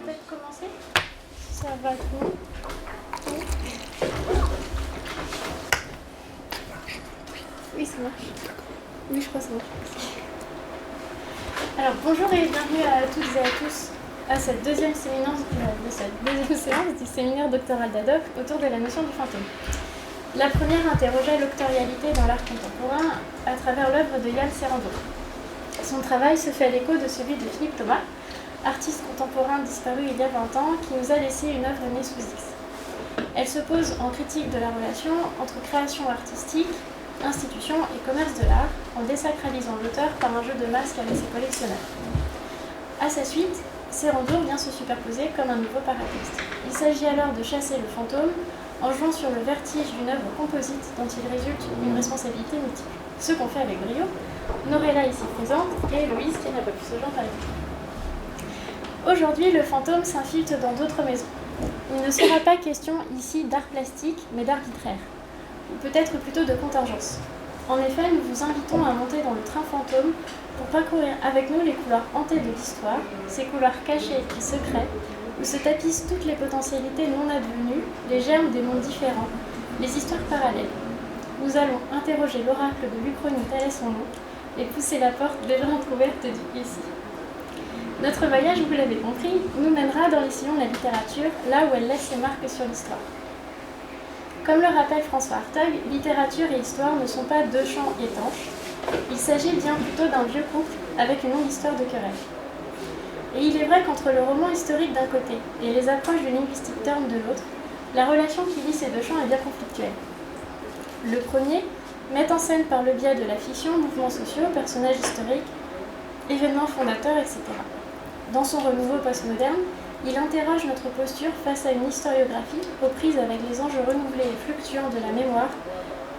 peut-être commencer? Ça va tout le monde? Oui, ça marche. Oui, je crois que ça marche. Alors, bonjour et bienvenue à toutes et à tous à cette deuxième séance du séminaire doctoral d'Adoc autour de la notion du fantôme. La première interrogeait l'octorialité dans l'art contemporain à travers l'œuvre de Yann Serando. Son travail se fait à l'écho de celui de Philippe Thomas, artiste contemporain disparu il y a 20 ans, qui nous a laissé une œuvre née sous X. Elle se pose en critique de la relation entre création artistique, institution et commerce de l'art, en désacralisant l'auteur par un jeu de masques avec ses collectionneurs. À sa suite, Serando vient se superposer comme un nouveau paratexte. Il s'agit alors de chasser le fantôme en jouant sur le vertige d'une œuvre composite dont il résulte une responsabilité multiple. Ce qu'on fait avec brio, Norella ici présente et Héloïse qui n'a pas pu se joindre avec nous. Aujourd'hui, le fantôme s'infiltre dans d'autres maisons. Il ne sera pas question ici d'art plastique, mais d'art littéraire, ou peut-être plutôt de contingence. En effet, nous vous invitons à monter dans le train fantôme pour parcourir avec nous les couloirs hantés de l'histoire, ces couloirs cachés et secrets, où se tapissent toutes les potentialités non advenues, les germes des mondes différents, les histoires parallèles. Nous allons interroger l'oracle de l'Uchronie, tel est son nom, et pousser la porte déjà entrouverte du ici. Notre voyage, vous l'avez compris, nous mènera dans les sillons de la littérature, là où elle laisse ses marques sur l'histoire. Comme le rappelle François Hartog, littérature et histoire ne sont pas deux champs étanches. Il s'agit bien plutôt d'un vieux couple avec une longue histoire de querelle. Et il est vrai qu'entre le roman historique d'un côté et les approches du linguistic term de l'autre, la relation qui lie ces deux champs est bien conflictuelle. Le premier met en scène par le biais de la fiction mouvements sociaux, personnages historiques, événements fondateurs, etc. Dans son renouveau postmoderne, il interroge notre posture face à une historiographie aux prises avec les enjeux renouvelés et fluctuants de la mémoire,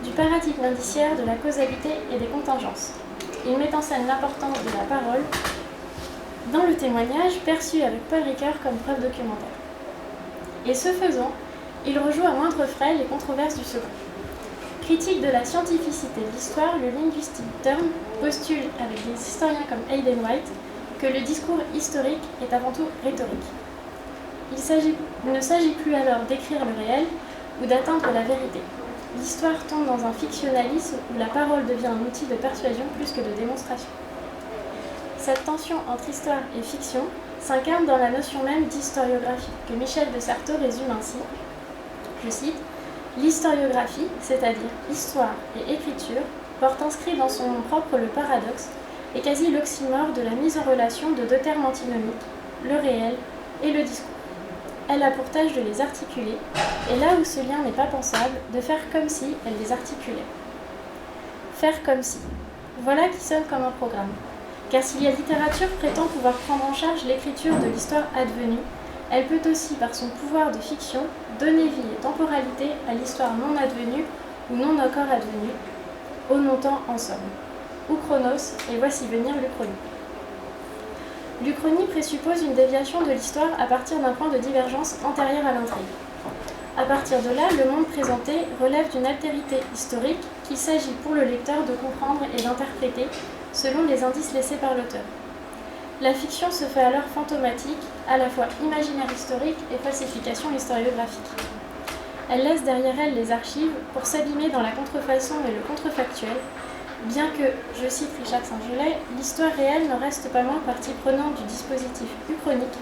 du paradigme indiciaire, de la causalité et des contingences. Il met en scène l'importance de la parole dans le témoignage perçu avec Paul Ricoeur comme preuve documentaire. Et ce faisant, il rejoue à moindre frais les controverses du second. Critique de la scientificité de l'histoire, le linguistic term postule avec des historiens comme Hayden White que le discours historique est avant tout rhétorique. Il ne s'agit plus alors d'écrire le réel ou d'atteindre la vérité. L'histoire tombe dans un fictionnalisme où la parole devient un outil de persuasion plus que de démonstration. Cette tension entre histoire et fiction s'incarne dans la notion même d'historiographie, que Michel de Certeau résume ainsi, je cite, « L'historiographie, c'est-à-dire histoire et écriture, porte inscrit dans son nom propre le paradoxe et quasi l'oxymore de la mise en relation de deux termes antinomiques, le réel et le discours. Elle a pour tâche de les articuler, et là où ce lien n'est pas pensable, de faire comme si elle les articulait. Faire comme si. Voilà qui sonne comme un programme. Car si la littérature prétend pouvoir prendre en charge l'écriture de l'histoire advenue, elle peut aussi, par son pouvoir de fiction, donner vie et temporalité à l'histoire non advenue ou non encore advenue, au non-temps en somme. Ou chronos, et voici venir l'Uchronie. L'Uchronie présuppose une déviation de l'histoire à partir d'un point de divergence antérieur à l'intrigue. À partir de là, le monde présenté relève d'une altérité historique qu'il s'agit pour le lecteur de comprendre et d'interpréter selon les indices laissés par l'auteur. La fiction se fait alors fantomatique, à la fois imaginaire historique et falsification historiographique. Elle laisse derrière elle les archives pour s'abîmer dans la contrefaçon et le contrefactuel, bien que, je cite Richard Saint-Gelais, l'histoire réelle ne reste pas moins partie prenante du dispositif uchronique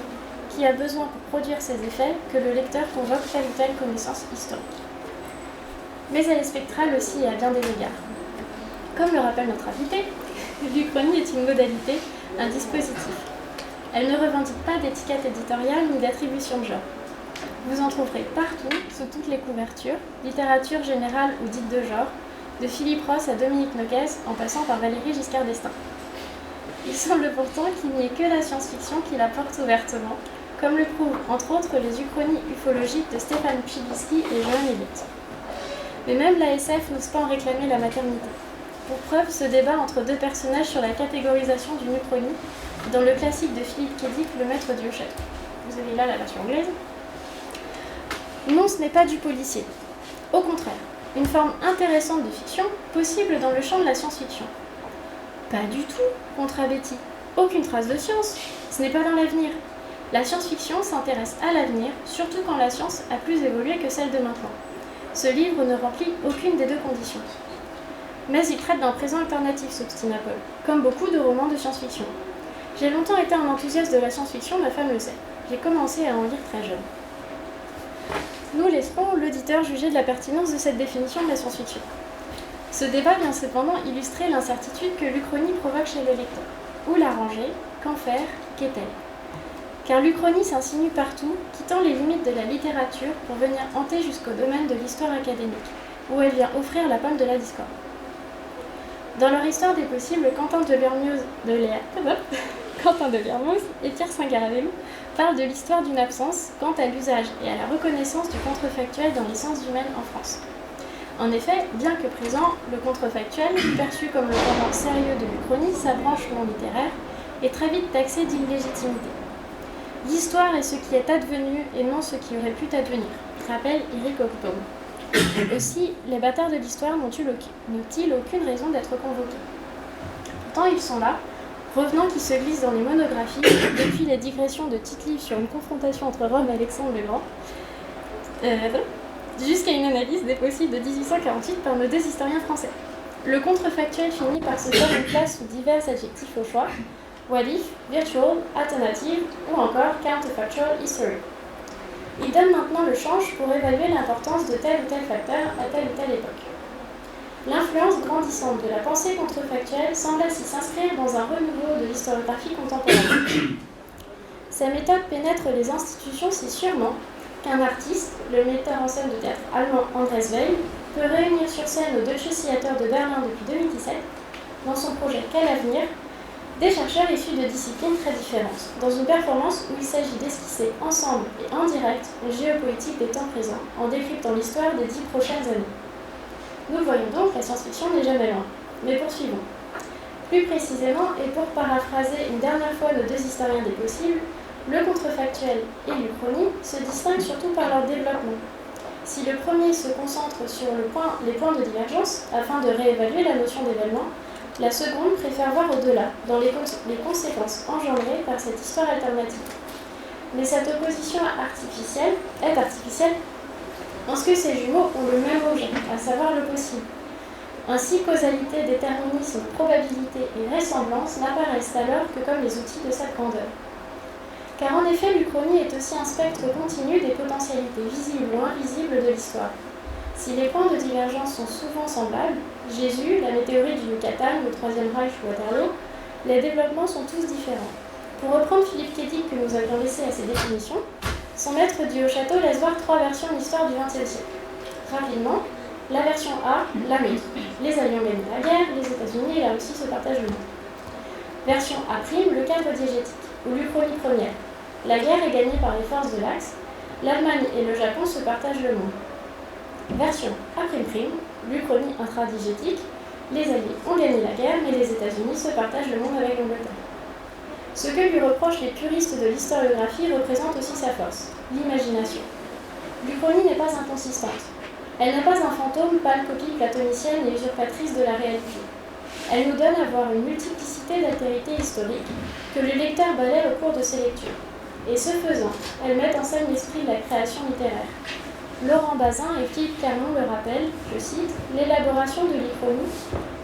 qui a besoin pour produire ses effets que le lecteur convoque telle ou telle connaissance historique. Mais elle est spectrale aussi à bien des égards. Comme le rappelle notre invité, l'Uchronie est une modalité, un dispositif. Elle ne revendique pas d'étiquette éditoriale ni d'attribution de genre. Vous en trouverez partout, sous toutes les couvertures, littérature générale ou dite de genre, de Philippe Ross à Dominique Noguès, en passant par Valéry Giscard d'Estaing. Il semble pourtant qu'il n'y ait que la science-fiction qui la porte ouvertement, comme le prouvent entre autres les uchronies ufologiques de Stéphane Chbosky et Joan Elliott. Mais même la SF n'ose pas en réclamer la maternité. Pour preuve, ce débat entre deux personnages sur la catégorisation d'une uchronie, dans le classique de Philippe K. Dick, Le Maître du Hochette. Vous avez là la version anglaise. Non, ce n'est pas du policier. Au contraire, une forme intéressante de fiction, possible dans le champ de la science-fiction. Pas du tout, contra Betty. Aucune trace de science, ce n'est pas dans l'avenir. La science-fiction s'intéresse à l'avenir, surtout quand la science a plus évolué que celle de maintenant. Ce livre ne remplit aucune des deux conditions. Mais il traite d'un présent alternatif, s'obstina Paul, comme beaucoup de romans de science-fiction. J'ai longtemps été un enthousiaste de la science-fiction, ma femme le sait. J'ai commencé à en lire très jeune. Nous laisserons l'auditeur juger de la pertinence de cette définition de la science-fiction. Ce débat vient cependant illustrer l'incertitude que l'Uchronie provoque chez le lecteur. Où la ranger? Qu'en faire? Qu'est-elle? Car l'Uchronie s'insinue partout, quittant les limites de la littérature pour venir hanter jusqu'au domaine de l'histoire académique, où elle vient offrir la pomme de la discorde. Dans leur histoire des possibles, Quentin de Lermoz et Pierre Singaravello parlent de l'histoire d'une absence quant à l'usage et à la reconnaissance du contrefactuel dans les sciences humaines en France. En effet, bien que présent, le contrefactuel, perçu comme le pendant sérieux de l'Uchronie, sa branche non littéraire, est très vite taxé d'illégitimité. L'histoire est ce qui est advenu et non ce qui aurait pu advenir, rappelle Eric Hobsbawm. Aussi, les bâtards de l'histoire n'ont-ils aucune raison d'être convoqués. Pourtant, ils sont là, revenants qui se glissent dans les monographies, depuis les digressions de Tite-Live sur une confrontation entre Rome et Alexandre le Grand, jusqu'à une analyse des possibles de 1848 par nos deux historiens français. Le contrefactuel finit par se faire une place sous divers adjectifs au choix, what if, virtual, alternative ou encore counterfactual history. Il donne maintenant le change pour évaluer l'importance de tel ou tel facteur à telle ou telle époque. L'influence grandissante de la pensée contrefactuelle semble ainsi s'inscrire dans un renouveau de l'historiographie contemporaine. Sa méthode pénètre les institutions si sûrement qu'un artiste, le metteur en scène de théâtre allemand Andreas Weil, peut réunir sur scène au Deutsches Theater de Berlin depuis 2017, dans son projet Quel avenir, des chercheurs issus de disciplines très différentes, dans une performance où il s'agit d'esquisser ensemble et en direct le géopolitique des temps présents, en décryptant l'histoire des 10 prochaines années. Nous voyons donc la science-fiction n'est jamais loin, mais poursuivons. Plus précisément, et pour paraphraser une dernière fois nos deux historiens des possibles, le contrefactuel et l'Uchronie se distinguent surtout par leur développement. Si le premier se concentre sur les points de divergence, afin de réévaluer la notion d'événement, la seconde préfère voir au-delà, dans les conséquences engendrées par cette histoire alternative. Mais cette opposition est artificielle en ce que ces jumeaux ont le même objet, à savoir le possible. Ainsi, causalité, déterminisme, probabilité et ressemblance n'apparaissent alors que comme les outils de cette grandeur. Car en effet, l'Uchronie est aussi un spectre continu des potentialités visibles ou invisibles de l'histoire. Si les points de divergence sont souvent semblables, Jésus, la météorite du Yucatan, le Troisième Reich ou Waterloo, les développements sont tous différents. Pour reprendre Philippe Kédic que nous avions laissé à ses définitions, son maître dit au château laisse voir 3 versions de l'histoire du XXe siècle. Rapidement, la version A, la nôtre. Les Alliés gagnent la guerre, les États-Unis et la Russie se partagent le monde. Version A', le cadre diégétique, ou l'Uchronie première. La guerre est gagnée par les forces de l'Axe, l'Allemagne et le Japon se partagent le monde. Version A', l'Uchronie intradigétique, les Alliés ont gagné la guerre, mais les États-Unis se partagent le monde avec l'Angleterre. Ce que lui reprochent les puristes de l'historiographie représente aussi sa force, l'imagination. L'Uchronie n'est pas inconsistante. Elle n'est pas un fantôme, pâle copie platonicienne et usurpatrice de la réalité. Elle nous donne à voir une multiplicité d'altérités historiques que le lecteur balaie au cours de ses lectures. Et ce faisant, elle met en scène l'esprit de la création littéraire. Laurent Bazin et Philippe Clermont le rappellent, je cite, « L'élaboration de l'Uchronie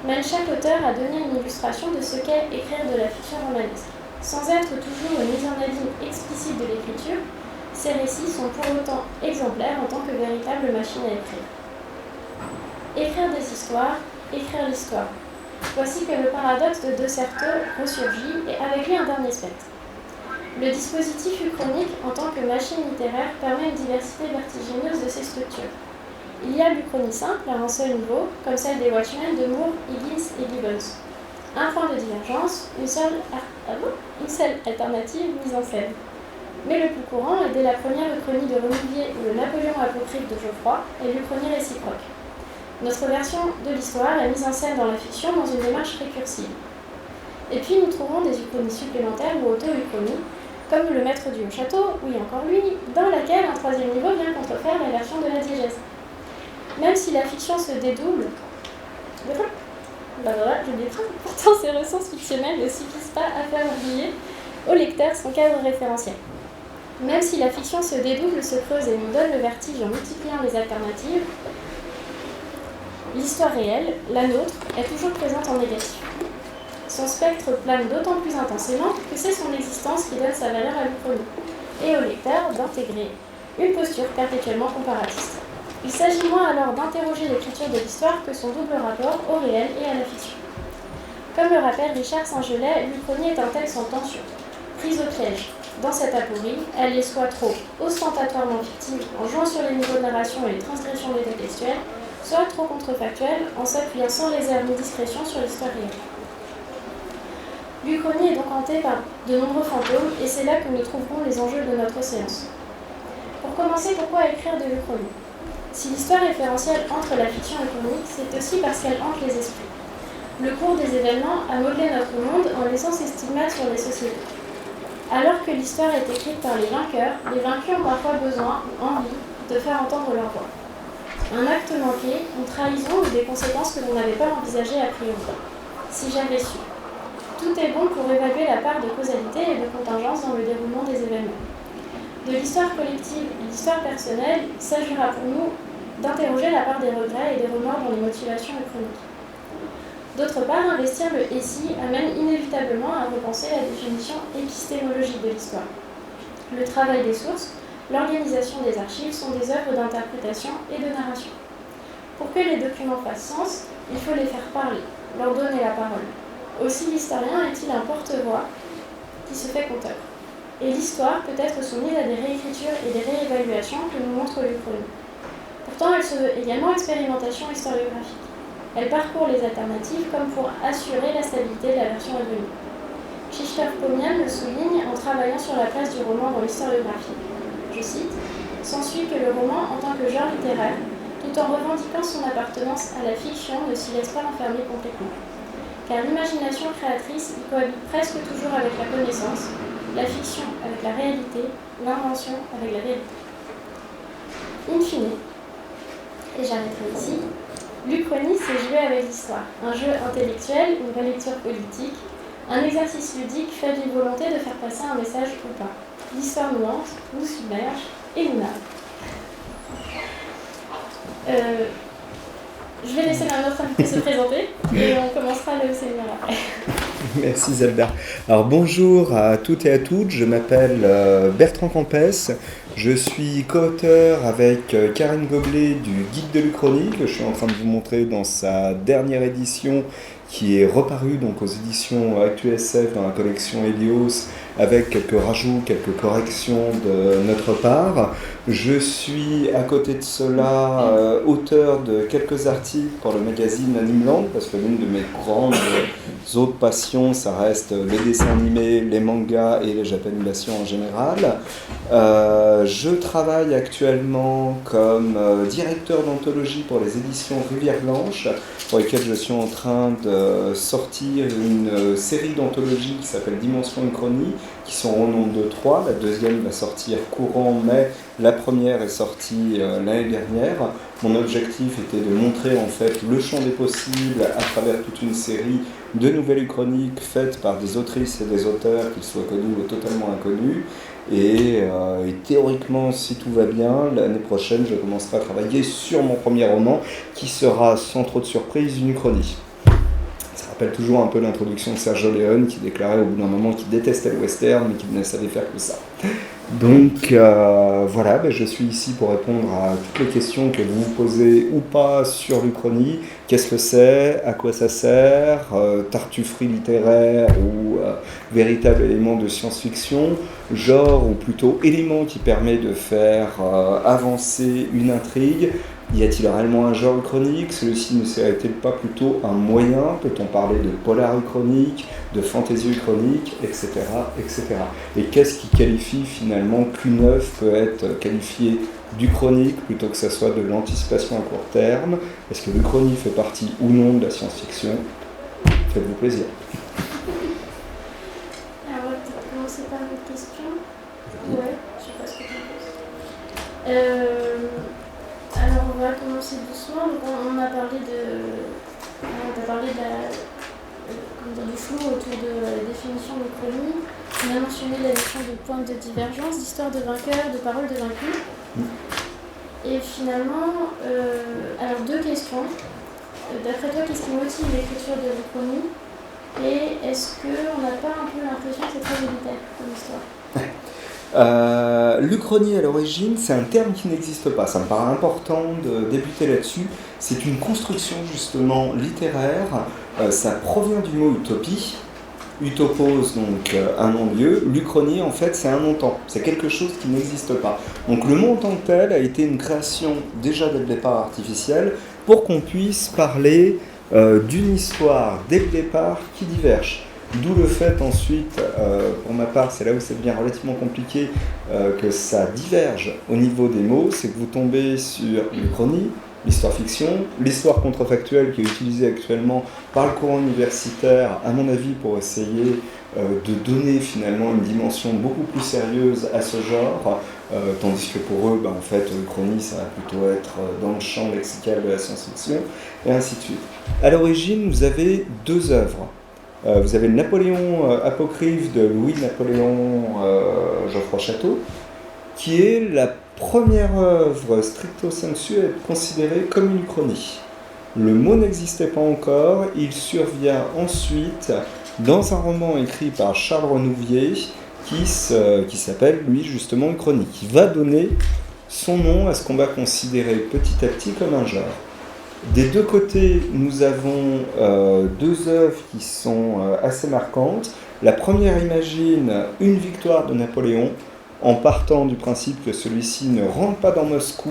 mène chaque auteur à donner une illustration de ce qu'est écrire de la fiction romanesque. Sans être toujours une mise en abîme explicite de l'écriture, ces récits sont pour autant exemplaires en tant que véritable machine à écrire. Écrire des histoires, écrire l'histoire. Voici que le paradoxe de De Certeau ressurgit et avec lui un dernier spectre. Le dispositif uchronique en tant que machine littéraire permet une diversité vertigineuse de ses structures. Il y a l'Uchronie simple à un seul niveau, comme celle des Watchmen de Moore, Higgins et Gibbons. Un point de divergence, une seule alternative mise en scène. Mais le plus courant est dès la première Uchronie de Remivier ou le Napoléon apocryphe de Geoffroy est l'Uchronie réciproque. Notre version de l'histoire est mise en scène dans la fiction dans une démarche récursive. Et puis nous trouvons des uchronies supplémentaires ou auto-uchronies, comme le maître du Haut-Château, oui encore lui, dans laquelle un troisième niveau vient contrefaire la version de la diégèse. Même si la fiction se dédouble, pourtant ces ressources fictionnelles ne suffisent pas à faire oublier au lecteur son cadre référentiel. Même si la fiction se dédouble, se creuse et nous donne le vertige en multipliant les alternatives, l'histoire réelle, la nôtre, est toujours présente en négatif. Son spectre plane d'autant plus intensément que c'est son existence qui donne sa valeur à l'Uchronie, et au lecteur d'intégrer une posture perpétuellement comparatiste. Il s'agit moins alors d'interroger l'écriture de l'histoire que son double rapport au réel et à la fiction. Comme le rappelle Richard Saint-Gelais, l'Uchronie est un texte en tension, prise au piège. Dans cette aporie, elle est soit trop ostentatoirement fictive, en jouant sur les niveaux de narration et les transgressions des faits textuels, soit trop contrefactuelle, en s'appuyant sans réserve ni discrétion sur l'histoire réelle. L'Uchronie est donc hantée par de nombreux fantômes, et c'est là que nous trouverons les enjeux de notre séance. Pour commencer, pourquoi écrire de l'Uchronie ? Si l'histoire référentielle entre la fiction et l'Uchronie, c'est aussi parce qu'elle hante les esprits. Le cours des événements a modelé notre monde en laissant ses stigmates sur les sociétés. Alors que l'histoire est écrite par les vainqueurs, les vaincus ont parfois besoin, envie, de faire entendre leur voix. Un acte manqué, une trahison ou des conséquences que l'on n'avait pas envisagées a priori. Si j'avais su. Tout est bon pour évaluer la part de causalité et de contingence dans le déroulement des événements. De l'histoire collective et l'histoire personnelle, il s'agira pour nous d'interroger la part des regrets et des remords dans les motivations chroniques. D'autre part, investir le « et si » amène inévitablement à repenser la définition épistémologique de l'histoire. Le travail des sources, l'organisation des archives sont des œuvres d'interprétation et de narration. Pour que les documents fassent sens, il faut les faire parler, leur donner la parole. Aussi l'historien est-il un porte-voix qui se fait conteur. Et l'histoire peut être soumise à des réécritures et des réévaluations que nous montre l'Uchronie. Pourtant, elle se veut également expérimentation historiographique. Elle parcourt les alternatives comme pour assurer la stabilité de la version à venir. Krzysztof Pomian le souligne en travaillant sur la place du roman dans l'historiographie. Je cite « S'ensuit que le roman, en tant que genre littéraire, tout en revendiquant son appartenance à la fiction, ne s'y laisse pas enfermer complètement. Car l'imagination créatrice y cohabite presque toujours avec la connaissance, la fiction avec la réalité, l'invention avec la vérité. In fine, et j'arrêterai ici, l'Uchronie, c'est jouer avec l'histoire, un jeu intellectuel, une relecture politique, un exercice ludique fait d'une volonté de faire passer un message ou pas. L'histoire nous hante, nous submerge et nous narre. Je vais laisser notre invité se présenter et on commencera le séminaire après. Merci Zelda. Alors bonjour à toutes et à toutes, je m'appelle Bertrand Campès, je suis co-auteur avec Karine Goblet du Guide de l'Uchronie que je suis en train de vous montrer dans sa dernière édition qui est reparue donc aux éditions ActuSF dans la collection Helios avec quelques rajouts, quelques corrections de notre part. Je suis à côté de cela auteur de quelques articles pour le magazine Animeland parce que l'une de mes grandes autres passions, ça reste les dessins animés, les mangas et les japanimations en général. Je travaille actuellement comme directeur d'anthologie pour les éditions Rivière Blanche, pour lesquelles je suis en train de sortir une série d'anthologies qui s'appelle Dimension Uchronie, qui sont au nombre de 3. La deuxième va sortir courant mai, la première est sortie l'année dernière. Mon objectif était de montrer en fait le champ des possibles à travers toute une série de nouvelles chroniques faites par des autrices et des auteurs, qu'ils soient connus ou totalement inconnus. Et théoriquement, si tout va bien, l'année prochaine, je commencerai à travailler sur mon premier roman, qui sera, sans trop de surprise, une uchronie. Ça rappelle toujours un peu l'introduction de Sergio Leone, qui déclarait au bout d'un moment qu'il détestait le western, mais qu'il ne savait faire que ça. Donc voilà, je suis ici pour répondre à toutes les questions que vous vous posez ou pas sur l'Uchronie. Qu'est-ce que c'est ? À quoi ça sert ? Tartufferie littéraire ou véritable élément de science-fiction ? Genre ou plutôt élément qui permet de faire avancer une intrigue ? Y a-t-il réellement un genre uchronique ? Celui-ci ne serait-il pas plutôt un moyen ? Peut-on parler de polar uchronique, de fantasy uchronique, etc., etc. Et qu'est-ce qui qualifie finalement qu'une œuvre peut être qualifiée d'uchronique plutôt que ça soit de l'anticipation à court terme ? Est-ce que l'uchronie fait partie ou non de la science-fiction ? Faites-vous plaisir. Alors, on va peut-être commencer par une question. Ouais, je sais pas ce que tu penses. Alors, on va commencer doucement. Donc, on a parlé du flou autour de la définition de l'Uchronie. On a mentionné la notion de points de divergence, d'histoire de vainqueur, de parole de vaincu. Et finalement, alors deux questions. D'après toi, qu'est-ce qui motive l'écriture de l'Uchronie? Et est-ce qu'on n'a pas un peu l'impression que c'est très militaire comme histoire? L'Uchronie à l'origine, c'est un terme qui n'existe pas. Ça me paraît important de débuter là-dessus. C'est une construction justement littéraire. Ça provient du mot utopie. Utopos, donc un non-lieu. L'Uchronie, en fait, c'est un non-temps. C'est quelque chose qui n'existe pas. Donc le mot en tant que tel a été une création déjà dès le départ artificielle pour qu'on puisse parler d'une histoire dès le départ qui diverge. D'où le fait ensuite, pour ma part, c'est là où ça devient relativement compliqué, que ça diverge au niveau des mots, c'est que vous tombez sur l'Uchronie, l'histoire-fiction, l'histoire contrefactuelle qui est utilisée actuellement par le courant universitaire, à mon avis, pour essayer de donner finalement une dimension beaucoup plus sérieuse à ce genre, tandis que pour eux, en fait, l'Uchronie, ça va plutôt être dans le champ lexical de la science-fiction, et ainsi de suite. À l'origine, vous avez deux œuvres. Vous avez le Napoléon apocryphe de Louis-Napoléon Geoffroy Château, qui est la première œuvre stricto sensu à être considérée comme une uchronie. Le mot n'existait pas encore, il survient ensuite dans un roman écrit par Charles Renouvier qui s'appelle, lui, justement, Uchronie, qui va donner son nom à ce qu'on va considérer petit à petit comme un genre. Des deux côtés, nous avons deux œuvres qui sont assez marquantes. La première imagine une victoire de Napoléon, en partant du principe que celui-ci ne rentre pas dans Moscou,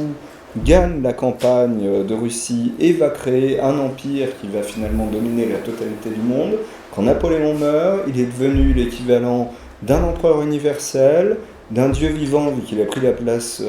gagne la campagne de Russie et va créer un empire qui va finalement dominer la totalité du monde. Quand Napoléon meurt, il est devenu l'équivalent d'un empereur universel, d'un dieu vivant vu qu'il a pris la place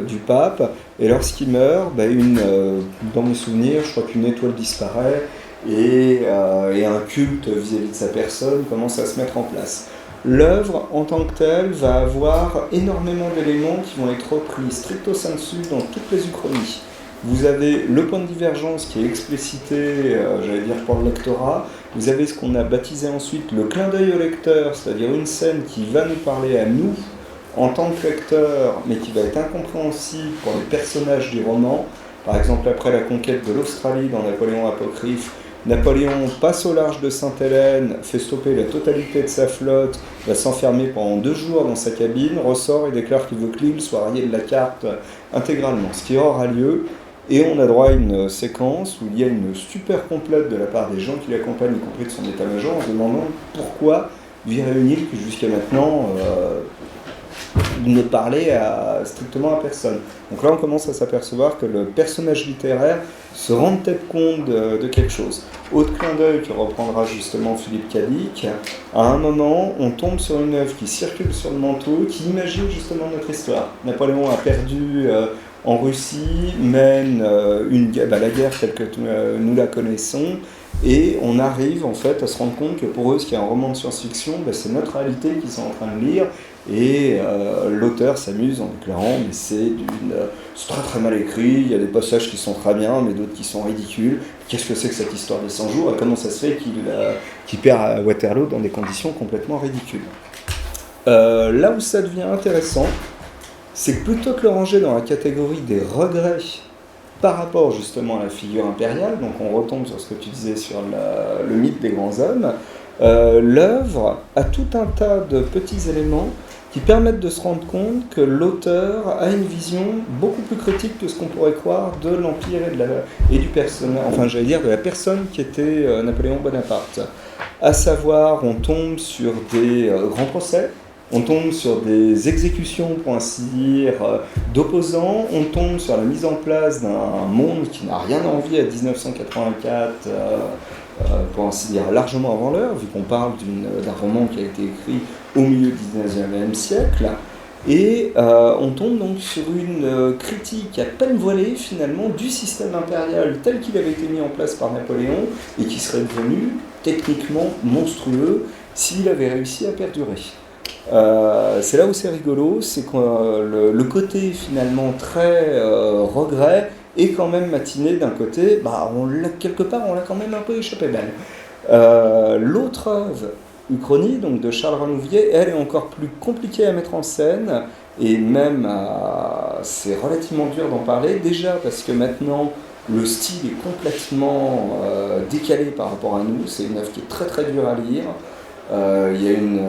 du pape, et lorsqu'il meurt, dans mes souvenirs, je crois qu'une étoile disparaît et un culte vis-à-vis de sa personne commence à se mettre en place. L'œuvre, en tant que telle, va avoir énormément d'éléments qui vont être repris stricto sensu dans toutes les uchronies. Vous avez le point de divergence qui est explicité, pour le lectorat. Vous avez ce qu'on a baptisé ensuite le clin d'œil au lecteur, c'est-à-dire une scène qui va nous parler à nous en tant que lecteur, mais qui va être incompréhensible pour les personnages du roman. Par exemple, après la conquête de l'Australie dans Napoléon apocryphe, Napoléon passe au large de Sainte-Hélène, fait stopper la totalité de sa flotte, va s'enfermer pendant 2 jours dans sa cabine, ressort et déclare qu'il veut que l'île soit rayée de la carte intégralement, ce qui aura lieu. Et on a droit à une séquence où il y a une super complète de la part des gens qui l'accompagnent, y compris de son état-major, en se demandant pourquoi virer une île qui jusqu'à maintenant ne parlait strictement à personne. Donc là, on commence à s'apercevoir que le personnage littéraire se rend peut-être compte de quelque chose. Autre clin d'œil que reprendra justement Philippe Cadic, à un moment, on tombe sur une œuvre qui circule sur le manteau, qui imagine justement notre histoire. Napoléon a perdu en Russie, mène la guerre telle que nous la connaissons, et on arrive en fait à se rendre compte que pour eux, ce qui est un roman de science-fiction, c'est notre réalité qu'ils sont en train de lire. Et l'auteur s'amuse en déclarant mais c'est très très mal écrit, il y a des passages qui sont très bien mais d'autres qui sont ridicules. Qu'est-ce que c'est que cette histoire des 100 jours et comment ça se fait qu'il perd à Waterloo dans des conditions complètement ridicules. Là où ça devient intéressant, c'est que plutôt que le ranger dans la catégorie des regrets par rapport justement à la figure impériale, donc on retombe sur ce que tu disais sur le mythe des grands hommes, l'œuvre a tout un tas de petits éléments qui permettent de se rendre compte que l'auteur a une vision beaucoup plus critique que ce qu'on pourrait croire de l'Empire et du personnage, de la personne qui était Napoléon Bonaparte. À savoir, on tombe sur des grands procès, on tombe sur des exécutions, pour ainsi dire, d'opposants, on tombe sur la mise en place d'un monde qui n'a rien envie à 1984, pour ainsi dire, largement avant l'heure, vu qu'on parle d'un roman qui a été écrit au milieu du XIXe siècle, et on tombe donc sur une critique à peine voilée, finalement, du système impérial tel qu'il avait été mis en place par Napoléon, et qui serait devenu techniquement monstrueux s'il avait réussi à perdurer. C'est là où c'est rigolo, c'est que le côté finalement très regret est quand même matiné d'un côté, quelque part on l'a quand même un peu échappé belle. L'autre œuvre Uchronie, donc de Charles Renouvier, elle est encore plus compliquée à mettre en scène, et même c'est relativement dur d'en parler, déjà parce que maintenant le style est complètement décalé par rapport à nous, c'est une œuvre qui est très très dure à lire. Il y a une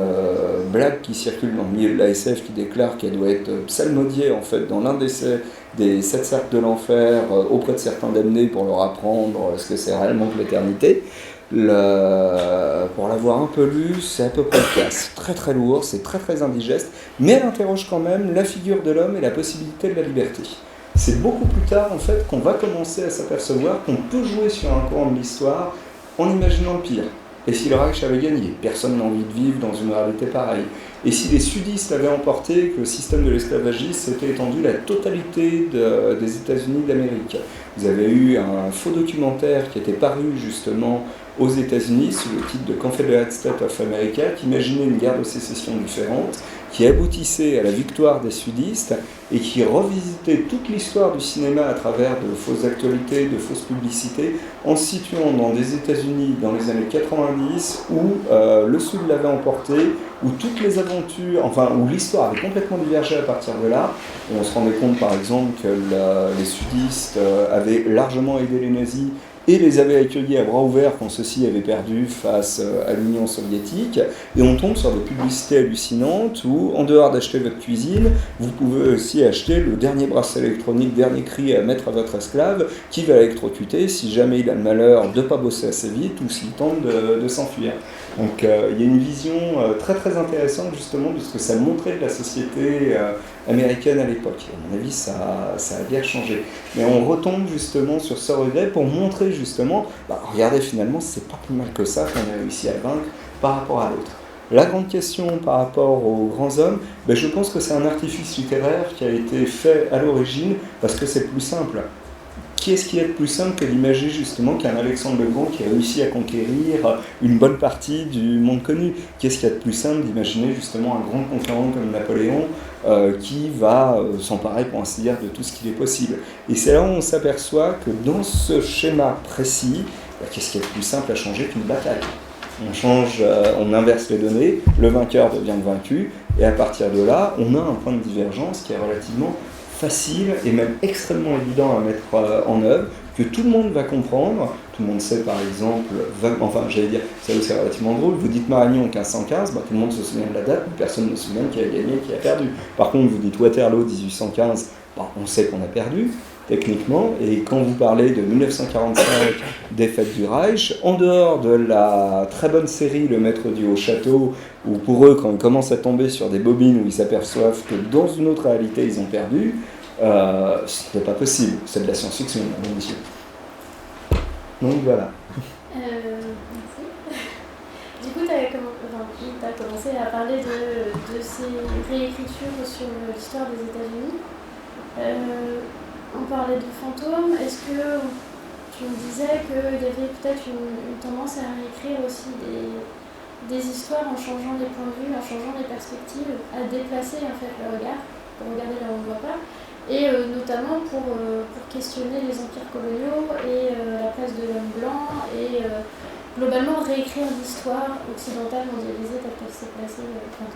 blague qui circule dans le milieu de la SF qui déclare qu'elle doit être psalmodiée en fait dans l'un des 7 cercles de l'enfer auprès de certains damnés pour leur apprendre ce que c'est réellement que l'éternité. Pour l'avoir un peu lu, c'est à peu près le cas. C'est très très lourd, c'est très très indigeste, mais elle interroge quand même la figure de l'homme et la possibilité de la liberté. C'est beaucoup plus tard en fait qu'on va commencer à s'apercevoir qu'on peut jouer sur un courant de l'histoire en imaginant le pire. Et si le Reich avait gagné, personne n'a envie de vivre dans une réalité pareille. Et si les sudistes l'avaient emporté, que le système de l'esclavagisme s'était étendu à la totalité des États-Unis d'Amérique. Vous avez eu un faux documentaire qui était paru justement aux États-Unis sous le titre de Confederate States of America, qui imaginait une guerre de sécession différente, qui aboutissait à la victoire des sudistes et qui revisitait toute l'histoire du cinéma à travers de fausses actualités, de fausses publicités, en se situant dans des États-Unis dans les années 90 où le Sud l'avait emporté, où toutes les aventures, enfin où l'histoire avait complètement divergé à partir de là. On se rendait compte par exemple que les sudistes avaient largement aidé les nazis et les avait accueillis à bras ouverts quand ceux-ci avaient perdu face à l'Union soviétique. Et on tombe sur des publicités hallucinantes où, en dehors d'acheter votre cuisine, vous pouvez aussi acheter le dernier bracelet électronique, dernier cri à mettre à votre esclave, qui va l'électrocuter si jamais il a le malheur de ne pas bosser assez vite ou s'il tente de s'enfuir. Donc il y a une vision très très intéressante justement de ce que ça montrait de la société américaine à l'époque. À mon avis, ça a bien changé. Mais on retombe justement sur ce regret pour montrer justement, regardez finalement, c'est pas plus mal que ça qu'on a réussi à vaincre par rapport à l'autre. La grande question par rapport aux grands hommes, je pense que c'est un artifice littéraire qui a été fait à l'origine parce que c'est plus simple. Qu'est-ce qui est plus simple que d'imaginer justement qu'un Alexandre le Grand qui a réussi à conquérir une bonne partie du monde connu? Qu'est-ce qu'il y a de plus simple d'imaginer justement un grand conquérant comme Napoléon qui va s'emparer, pour ainsi dire, de tout ce qu'il est possible? Et c'est là où on s'aperçoit que dans ce schéma précis, qu'est-ce qui est de plus simple à changer qu'une bataille? On inverse les données, le vainqueur devient le vaincu, et à partir de là, on a un point de divergence qui est relativement facile et même extrêmement évident à mettre en œuvre, que tout le monde va comprendre. Tout le monde sait par exemple, c'est relativement drôle, vous dites Marigny en 1515, tout le monde se souvient de la date, mais personne ne se souvient qui a gagné, qui a perdu. Par contre, vous dites Waterloo 1815, on sait qu'on a perdu, techniquement, et quand vous parlez de 1945, défaite du Reich, en dehors de la très bonne série Le Maître du Haut-Château, où pour eux, quand ils commencent à tomber sur des bobines où ils s'aperçoivent que dans une autre réalité, ils ont perdu, ce n'est pas possible, c'est de la science-fiction, monsieur. Donc voilà. Merci. Du coup, tu as commencé à parler de ces réécritures sur l'histoire des États-Unis. On parlait de fantômes. Est-ce que tu me disais qu'il y avait peut-être une tendance à réécrire aussi des histoires en changeant les points de vue, en changeant les perspectives, à déplacer en fait le regard, pour regarder là où on ne voit pas, et notamment pour questionner les empires coloniaux et la place de l'homme blanc, et globalement réécrire l'histoire occidentale mondialisée telle qu'elle s'est placée,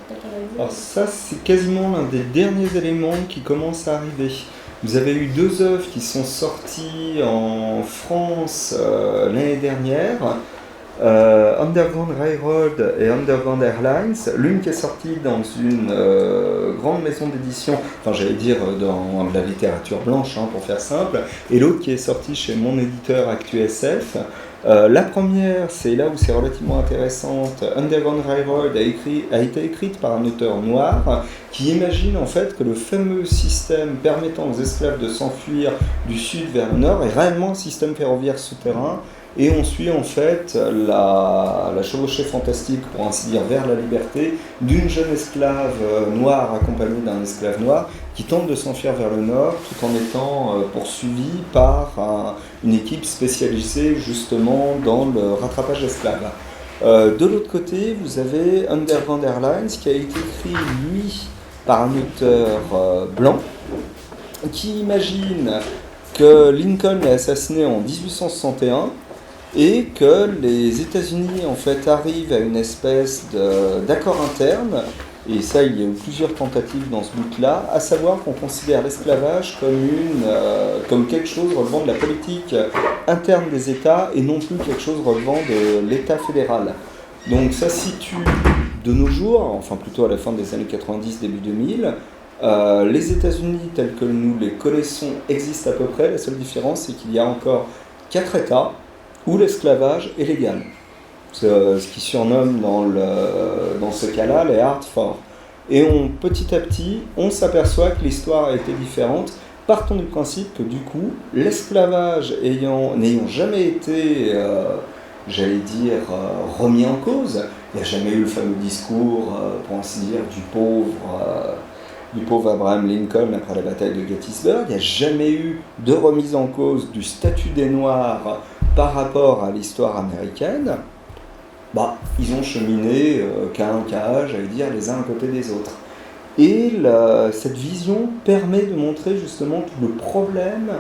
telle qu'elle a vu. Alors ça, c'est quasiment l'un des derniers éléments qui commence à arriver. Vous avez eu 2 œuvres qui sont sorties en France l'année dernière, Underground Railroad et Underground Airlines, l'une qui est sortie dans une grande maison d'édition, dans la littérature blanche pour faire simple, et l'autre qui est sortie chez mon éditeur ActuSF. La première, c'est là où c'est relativement intéressante. Underground Railroad a été écrite par un auteur noir qui imagine en fait que le fameux système permettant aux esclaves de s'enfuir du sud vers le nord est réellement un système ferroviaire souterrain. Et on suit en fait la chevauchée fantastique, pour ainsi dire, vers la liberté d'une jeune esclave noire accompagnée d'un esclave noir qui tente de s'enfuir vers le nord tout en étant poursuivi par une équipe spécialisée justement dans le rattrapage d'esclaves. De l'autre côté, vous avez Underground Airlines qui a été écrit, lui, par un auteur blanc qui imagine que Lincoln est assassiné en 1861 et que les États-Unis en fait arrivent à une espèce d'accord interne, et ça il y a eu plusieurs tentatives dans ce but-là, à savoir qu'on considère l'esclavage comme quelque chose relevant de la politique interne des États et non plus quelque chose relevant de l'État fédéral. Donc ça se situe de nos jours, enfin plutôt à la fin des années 90, début 2000, les États-Unis tels que nous les connaissons existent à peu près, la seule différence c'est qu'il y a encore 4 États où l'esclavage est légal. Ce qui surnomme dans ce cas-là les hard forts. Et petit à petit, on s'aperçoit que l'histoire a été différente. Partons du principe que du coup, l'esclavage n'ayant jamais été, remis en cause, il n'y a jamais eu le fameux discours, pour ainsi dire, du pauvre Abraham Lincoln après la bataille de Gettysburg, il n'y a jamais eu de remise en cause du statut des Noirs par rapport à l'histoire américaine. Ils ont cheminé j'allais dire, les uns à côté des autres. Et cette vision permet de montrer justement tout le problème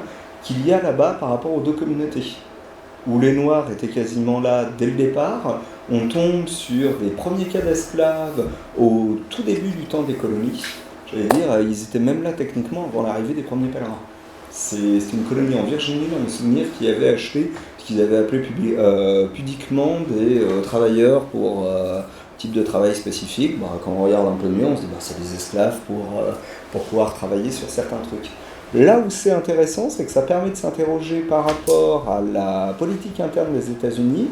qu'il y a là-bas par rapport aux deux communautés. Où les Noirs étaient quasiment là dès le départ, on tombe sur les premiers cas d'esclaves au tout début du temps des colonies. J'allais dire, ils étaient même là techniquement avant l'arrivée des premiers pèlerins. C'est une colonie en Virginie, dans mes souvenirs, qui avait acheté ce qu'ils avaient appelé pudiquement des travailleurs pour type de travail spécifique. Quand on regarde un peu mieux, on se dit c'est des esclaves pour pouvoir travailler sur certains trucs. Là où c'est intéressant, c'est que ça permet de s'interroger par rapport à la politique interne des États-Unis,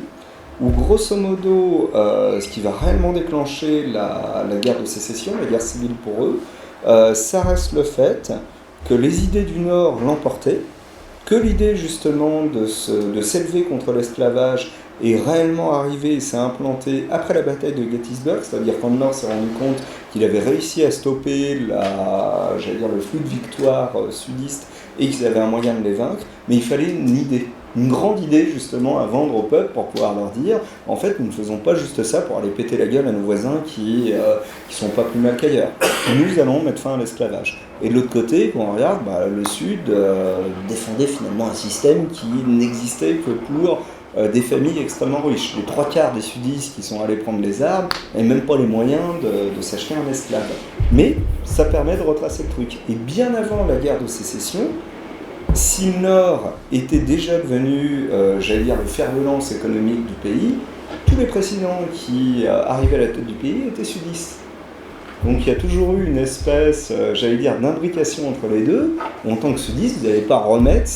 où grosso modo, ce qui va réellement déclencher la guerre de sécession, la guerre civile pour eux, ça reste le fait que les idées du Nord l'emportaient, que l'idée justement de s'élever contre l'esclavage est réellement arrivée et s'est implantée après la bataille de Gettysburg, c'est-à-dire quand le Nord s'est rendu compte qu'il avait réussi à stopper le flux de victoire sudiste et qu'ils avaient un moyen de les vaincre, mais il fallait une grande idée justement à vendre au peuple pour pouvoir leur dire en fait nous ne faisons pas juste ça pour aller péter la gueule à nos voisins qui sont pas plus mal qu'ailleurs. Nous allons mettre fin à l'esclavage. Et de l'autre côté, quand on regarde, le Sud défendait finalement un système qui n'existait que pour des familles extrêmement riches. Les 3/4 des sudistes qui sont allés prendre les armes n'avaient même pas les moyens de s'acheter un esclave. Mais ça permet de retracer le truc. Et bien avant la guerre de sécession, si le Nord était déjà devenu, le fer de lance économique du pays, tous les présidents qui arrivaient à la tête du pays étaient sudistes. Donc il y a toujours eu une espèce, d'imbrication entre les deux. En tant que sudiste, vous n'allez pas remettre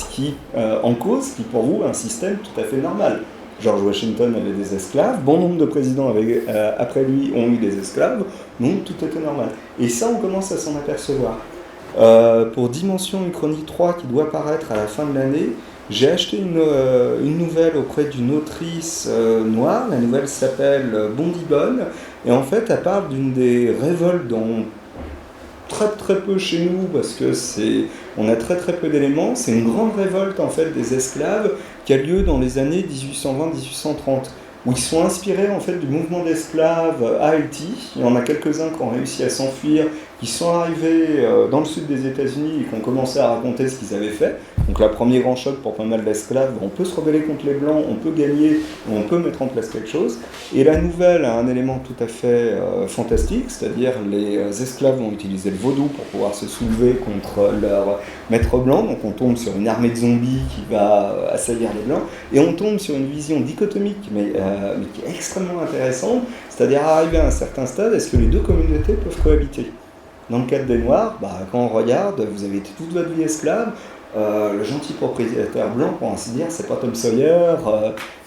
en cause ce qui pour vous est un système tout à fait normal. George Washington avait des esclaves, bon nombre de présidents après lui ont eu des esclaves, donc tout était normal. Et ça, on commence à s'en apercevoir. Pour Dimension, une chronique 3 qui doit paraître à la fin de l'année, j'ai acheté une nouvelle auprès d'une autrice noire. La nouvelle s'appelle Bondibonne, et en fait elle parle d'une des révoltes dont très très peu chez nous, parce que on a très très peu d'éléments. C'est une grande révolte en fait des esclaves qui a lieu dans les années 1820-1830, où ils sont inspirés en fait du mouvement d'esclaves à Haïti. Il y en a quelques-uns qui ont réussi à s'enfuir, qui sont arrivés dans le sud des États-Unis et qui ont commencé à raconter ce qu'ils avaient fait. Donc le premier grand choc pour pas mal d'esclaves, on peut se rebeller contre les Blancs, on peut gagner, on peut mettre en place quelque chose. Et la nouvelle a un élément tout à fait fantastique, c'est-à-dire les esclaves vont utiliser le vaudou pour pouvoir se soulever contre leur maître blanc. Donc on tombe sur une armée de zombies qui va assaillir les Blancs, et on tombe sur une vision dichotomique, mais qui est extrêmement intéressante, c'est-à-dire arriver à un certain stade, est-ce que les deux communautés peuvent cohabiter ? Dans le cadre des Noirs, quand on regarde, vous avez été toute votre vie esclave, le gentil propriétaire blanc, pour ainsi dire, c'est pas Tom Sawyer,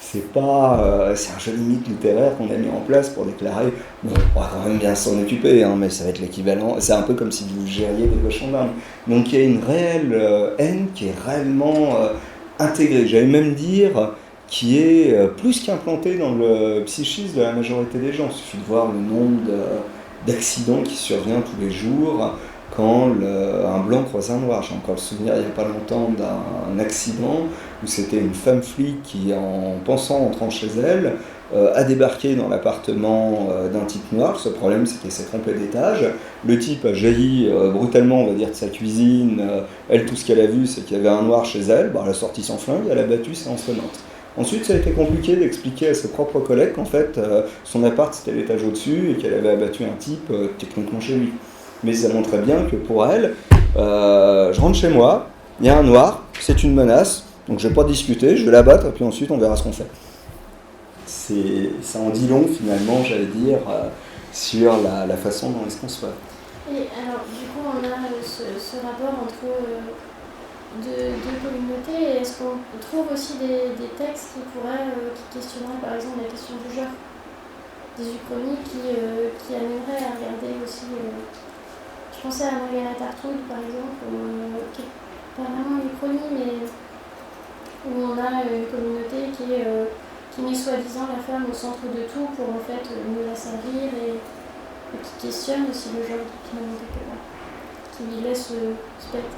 c'est un joli mythe littéraire qu'on a mis en place pour déclarer, bon, on va quand même bien s'en occuper, mais ça va être l'équivalent, c'est un peu comme si vous gériez des cochons d'Inde. Donc il y a une réelle haine qui est réellement intégrée, j'allais même dire, qui est plus qu'implantée dans le psychisme de la majorité des gens. Il suffit de voir le nombre d'accidents qui survient tous les jours quand un blanc croise un noir. J'ai encore le souvenir il n'y a pas longtemps d'un accident où c'était une femme flic qui, en pensant entrant chez elle, a débarqué dans l'appartement d'un type noir. Ce problème, c'est qu'elle s'est trompée d'étage. Le type a jailli brutalement, on va dire, de sa cuisine. Elle, tout ce qu'elle a vu, c'est qu'il y avait un noir chez elle. Elle a sorti son flingue, elle a battu, c'est ensonnante. Ensuite, ça a été compliqué d'expliquer à ses propres collègues qu'en fait, son appart c'était l'étage au-dessus et qu'elle avait abattu un type techniquement chez lui. Mais ça montrait bien que pour elle, je rentre chez moi, il y a un noir, c'est une menace, donc je vais pas discuter, je vais l'abattre et puis ensuite on verra ce qu'on fait. Ça en dit long finalement, j'allais dire, sur la façon dont est-ce qu'on se fait. Et alors, du coup, on a ce rapport entre deux communautés. Est-ce qu'on trouve aussi des textes qui questionneraient par exemple la question du genre, des uchronies qui amèneraient à regarder aussi. Je pensais à Margaret Atwood par exemple, qui n'est pas vraiment une uchronie, mais où on a une communauté qui met soi-disant la femme au centre de tout pour en fait mieux la servir et qui questionne aussi le genre finalement quelque part, qui lui laisse spectre.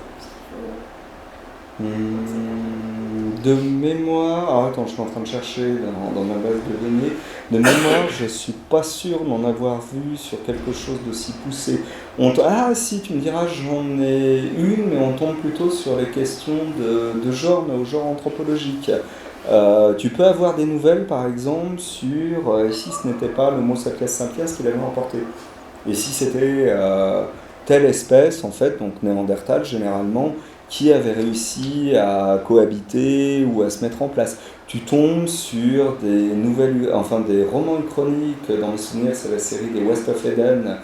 De mémoire, alors attends, je suis en train de chercher dans ma base de données. De mémoire, je suis pas sûr d'en avoir vu sur quelque chose d'aussi poussé. Ah si, tu me diras, j'en ai une, mais on tombe plutôt sur les questions de genre, mais au genre anthropologique. Tu peux avoir des nouvelles, par exemple, sur si ce n'était pas l'Homo sapiens sapiens qui l'avait emporté. Et si c'était telle espèce, en fait, donc Néandertal généralement, qui avait réussi à cohabiter ou à se mettre en place. Tu tombes sur des romans chroniques, dans mes souvenirs c'est la série des West of Eden,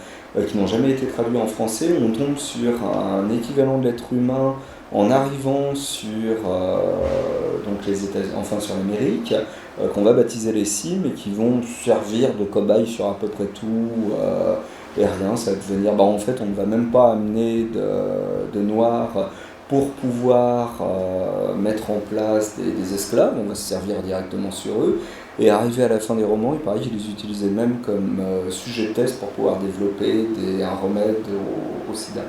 qui n'ont jamais été traduits en français, où on tombe sur un équivalent de l'être humain en arrivant sur sur l'Amérique, qu'on va baptiser les Cimes et qui vont servir de cobayes sur à peu près tout. Et rien, ça va devenir. En fait, on ne va même pas amener de noirs pour pouvoir mettre en place des esclaves, on va se servir directement sur eux, et arrivé à la fin des romans, il paraît qu'ils les utilisaient même comme sujet de test pour pouvoir développer un remède au sida.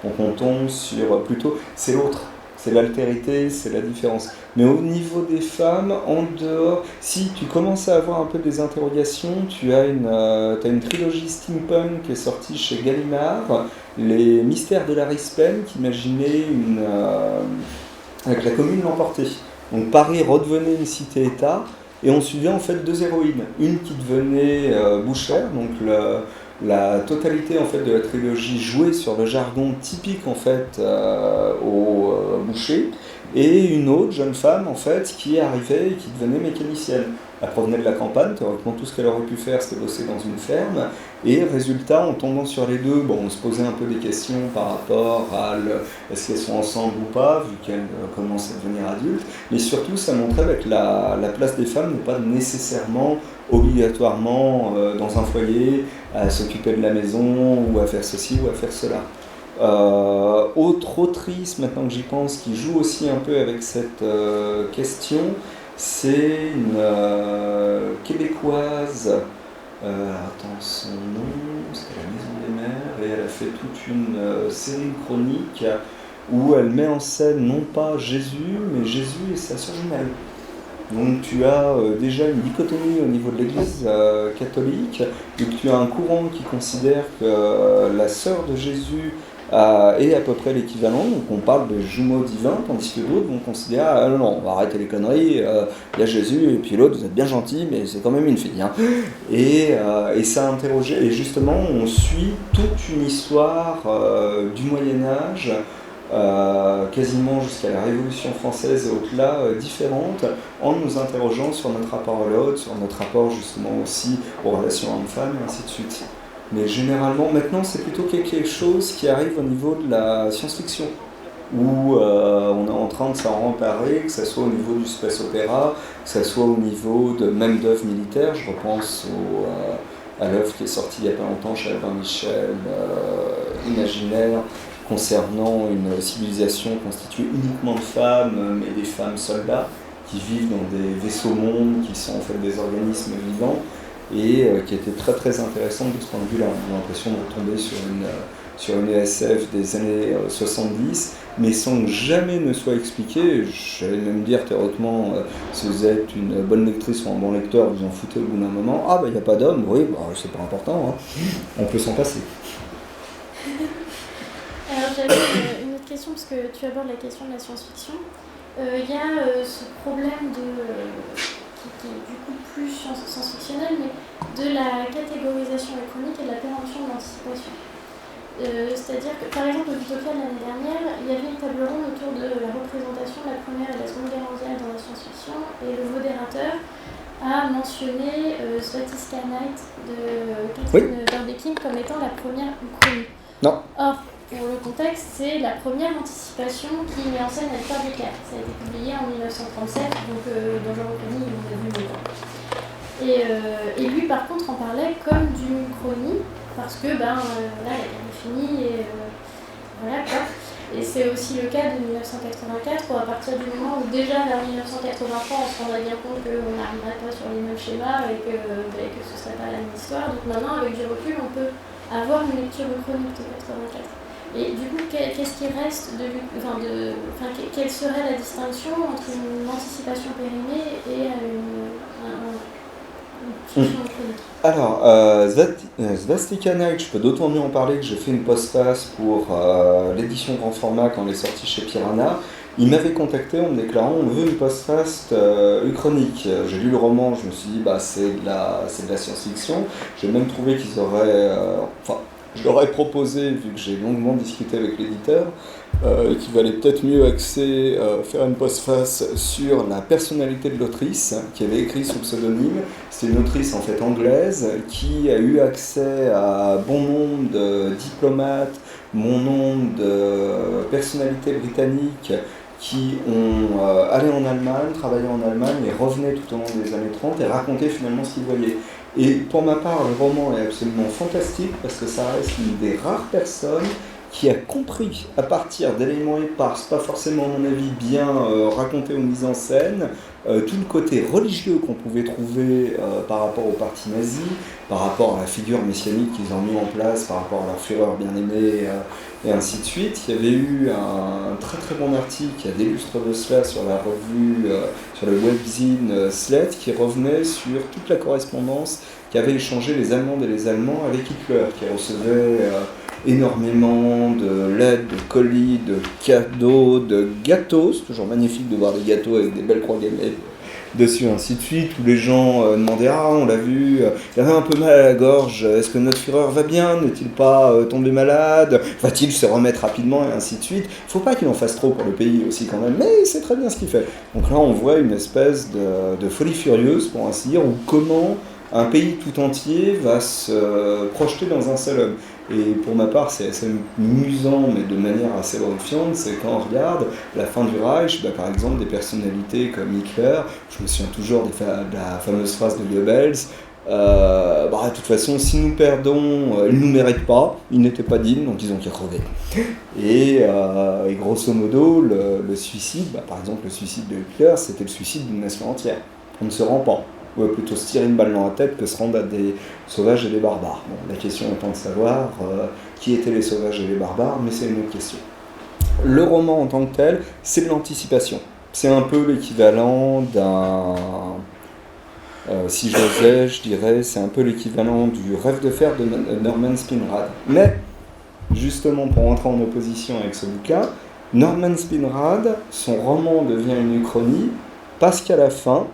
Donc on tombe sur plutôt, c'est l'autre, c'est l'altérité, c'est la différence. Mais au niveau des femmes, en dehors, si tu commences à avoir un peu des interrogations, tu as une trilogie steampunk qui est sortie chez Gallimard, Les Mystères de Larry Spence, qui imaginait avec la Commune l'Emporter. Donc Paris redevenait une cité-État, et on suivait en fait deux héroïnes. Une qui devenait bouchère, donc la totalité en fait de la trilogie jouait sur le jargon typique en fait au boucher, et une autre jeune femme en fait qui arrivait et qui devenait mécanicienne. Elle provenait de la campagne, théoriquement tout ce qu'elle aurait pu faire c'était bosser dans une ferme, et résultat en tombant sur les deux, on se posait un peu des questions par rapport à est-ce qu'elles sont ensemble ou pas, vu qu'elles commencent à devenir adultes, mais surtout ça montrait que la place des femmes n'est pas nécessairement obligatoirement dans un foyer à s'occuper de la maison ou à faire ceci ou à faire cela. Autre autrice, maintenant que j'y pense, qui joue aussi un peu avec cette question, c'est une québécoise, attends son nom, c'était La Maison des Mères, et elle a fait toute une série de chroniques où elle met en scène non pas Jésus, mais Jésus et sa sœur jumelle. Donc tu as déjà une dichotomie au niveau de l'Église catholique, et tu as un courant qui considère que la sœur de Jésus est à peu près l'équivalent, donc on parle de jumeaux divins, tandis que d'autres vont considérer non, on va arrêter les conneries, il y a Jésus et puis l'autre, vous êtes bien gentil, mais c'est quand même une fille. Hein. Et ça a interrogé, et justement on suit toute une histoire du Moyen-Âge, quasiment jusqu'à la Révolution française et au-delà, différentes, en nous interrogeant sur notre rapport à l'autre, sur notre rapport justement aussi aux relations hommes-femmes et ainsi de suite. Mais généralement, maintenant, c'est plutôt quelque chose qui arrive au niveau de la science-fiction, où on est en train de s'en emparer, que ce soit au niveau du space opéra, que ce soit au niveau même d'œuvres militaires. Je repense à l'œuvre qui est sortie il n'y a pas longtemps chez Albin Michel, Imaginaire, concernant une civilisation constituée uniquement de femmes, mais des femmes soldats, qui vivent dans des vaisseaux-mondes, qui sont en fait des organismes vivants, et qui était très très intéressante de ce point de vue-là. On a l'impression de retomber sur une ESF des années 70, mais sans que jamais ne soit expliqué. J'allais même dire théoriquement, si vous êtes une bonne lectrice ou un bon lecteur, vous en foutez au bout d'un moment. Ah, il n'y a pas d'homme, oui, c'est pas important, hein. On peut s'en passer. Alors j'avais une autre question, parce que tu abordes la question de la science-fiction. Il y a ce problème qui est du coup plus science-fictionnel, mais de la catégorisation électronique et de la prévention de l'anticipation. C'est-à-dire que, par exemple, au Utopia l'année dernière, il y avait une table ronde autour de la représentation de la Première et de la Seconde Guerre mondiale dans la science-fiction, et le modérateur a mentionné Svatisca Night de Catherine Burdekin comme étant la première uchronie. Non. Or, pour le contexte, c'est la première anticipation qui met en scène la victoire d'éclair. Ça a été publié en 1937, donc dans Genre Uchronie, il en a vu le temps. Et lui, par contre, en parlait comme d'une uchronie, parce que, voilà, la guerre est finie, et voilà quoi. Et c'est aussi le cas de 1984, où à partir du moment où déjà vers 1983, on se rendrait bien compte qu'on n'arriverait pas sur les mêmes schémas et que ce ne serait pas la même histoire. Donc maintenant, avec du recul, on peut avoir une lecture chronique de 84. Et du coup, qu'est-ce qui reste quelle serait la distinction entre une anticipation périmée et une fiction chronique? Alors, Svastika Night, je peux d'autant mieux en parler que j'ai fait une postface pour l'édition grand format quand elle est sortie chez Piranha. Il m'avait contacté en me déclarant on veut une postface uchronique. J'ai lu le roman, je me suis dit c'est de la science-fiction. J'ai même trouvé qu'ils auraient, je leur ai proposé, vu que j'ai longuement discuté avec l'éditeur, qu'il valait peut-être mieux faire une postface sur la personnalité de l'autrice, qui avait écrit sous pseudonyme. C'est une autrice en fait anglaise qui a eu accès à bon nombre de diplomates, bon nombre de personnalités britanniques qui ont allé en Allemagne, travaillé en Allemagne et revenaient tout au long des années 30 et racontaient finalement ce qu'ils voyaient. Et pour ma part, le roman est absolument fantastique parce que ça reste une des rares personnes qui a compris à partir d'éléments épars, pas forcément à mon avis bien racontés ou mis en scène, tout le côté religieux qu'on pouvait trouver par rapport au parti nazi, par rapport à la figure messianique qu'ils ont mis en place, par rapport à leur Führer bien-aimé, et ainsi de suite. Il y avait eu un très très bon article il y a des lustres de cela sur la revue, sur le webzine Slate, qui revenait sur toute la correspondance qu'avaient échangé les Allemandes et les Allemands avec Hitler, qui recevait énormément de lettres, de colis, de cadeaux, de gâteaux. C'est toujours magnifique de voir des gâteaux avec des belles croix gammées dessus, ainsi de suite, où les gens demandaient on l'a vu, il avait un peu mal à la gorge, est-ce que notre Führer va bien, n'est-il pas tombé malade, va-t-il se remettre rapidement, et ainsi de suite. Il ne faut pas qu'il en fasse trop pour le pays aussi quand même, mais c'est très bien ce qu'il fait. Donc là on voit une espèce de folie furieuse, pour ainsi dire, ou comment un pays tout entier va se projeter dans un seul homme. Et pour ma part, c'est assez amusant, mais de manière assez horrifiante, c'est quand on regarde la fin du Reich, par exemple des personnalités comme Hitler, je me souviens toujours de la fameuse phrase de Goebbels, de toute façon, si nous perdons, ils ne nous méritent pas, ils n'étaient pas dignes, donc ils ont qu'à crever. Et grosso modo, le suicide, par exemple le suicide de Hitler, c'était le suicide d'une nation entière. On ne se rend pas. Ou plutôt se tirer une balle dans la tête que se rendre à des sauvages et des barbares. Bon, la question étant de savoir qui étaient les sauvages et les barbares, mais c'est une autre question. Le roman en tant que tel, c'est de l'anticipation. C'est un peu l'équivalent d'un... si j'osais, je dirais, c'est un peu l'équivalent du Rêve de fer de Norman Spinrad. Mais, justement, pour entrer en opposition avec ce bouquin, Norman Spinrad, son roman devient une uchronie parce qu'à la fin,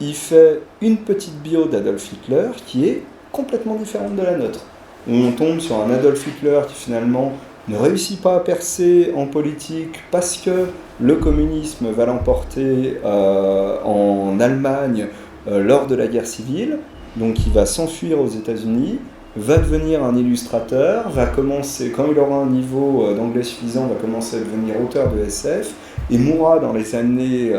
il fait une petite bio d'Adolf Hitler qui est complètement différente de la nôtre. Où on tombe sur un Adolf Hitler qui finalement ne réussit pas à percer en politique parce que le communisme va l'emporter en Allemagne lors de la guerre civile, donc il va s'enfuir aux États-Unis, va devenir un illustrateur, va commencer, quand il aura un niveau d'anglais suffisant, va commencer à devenir auteur de SF, et mourra dans les années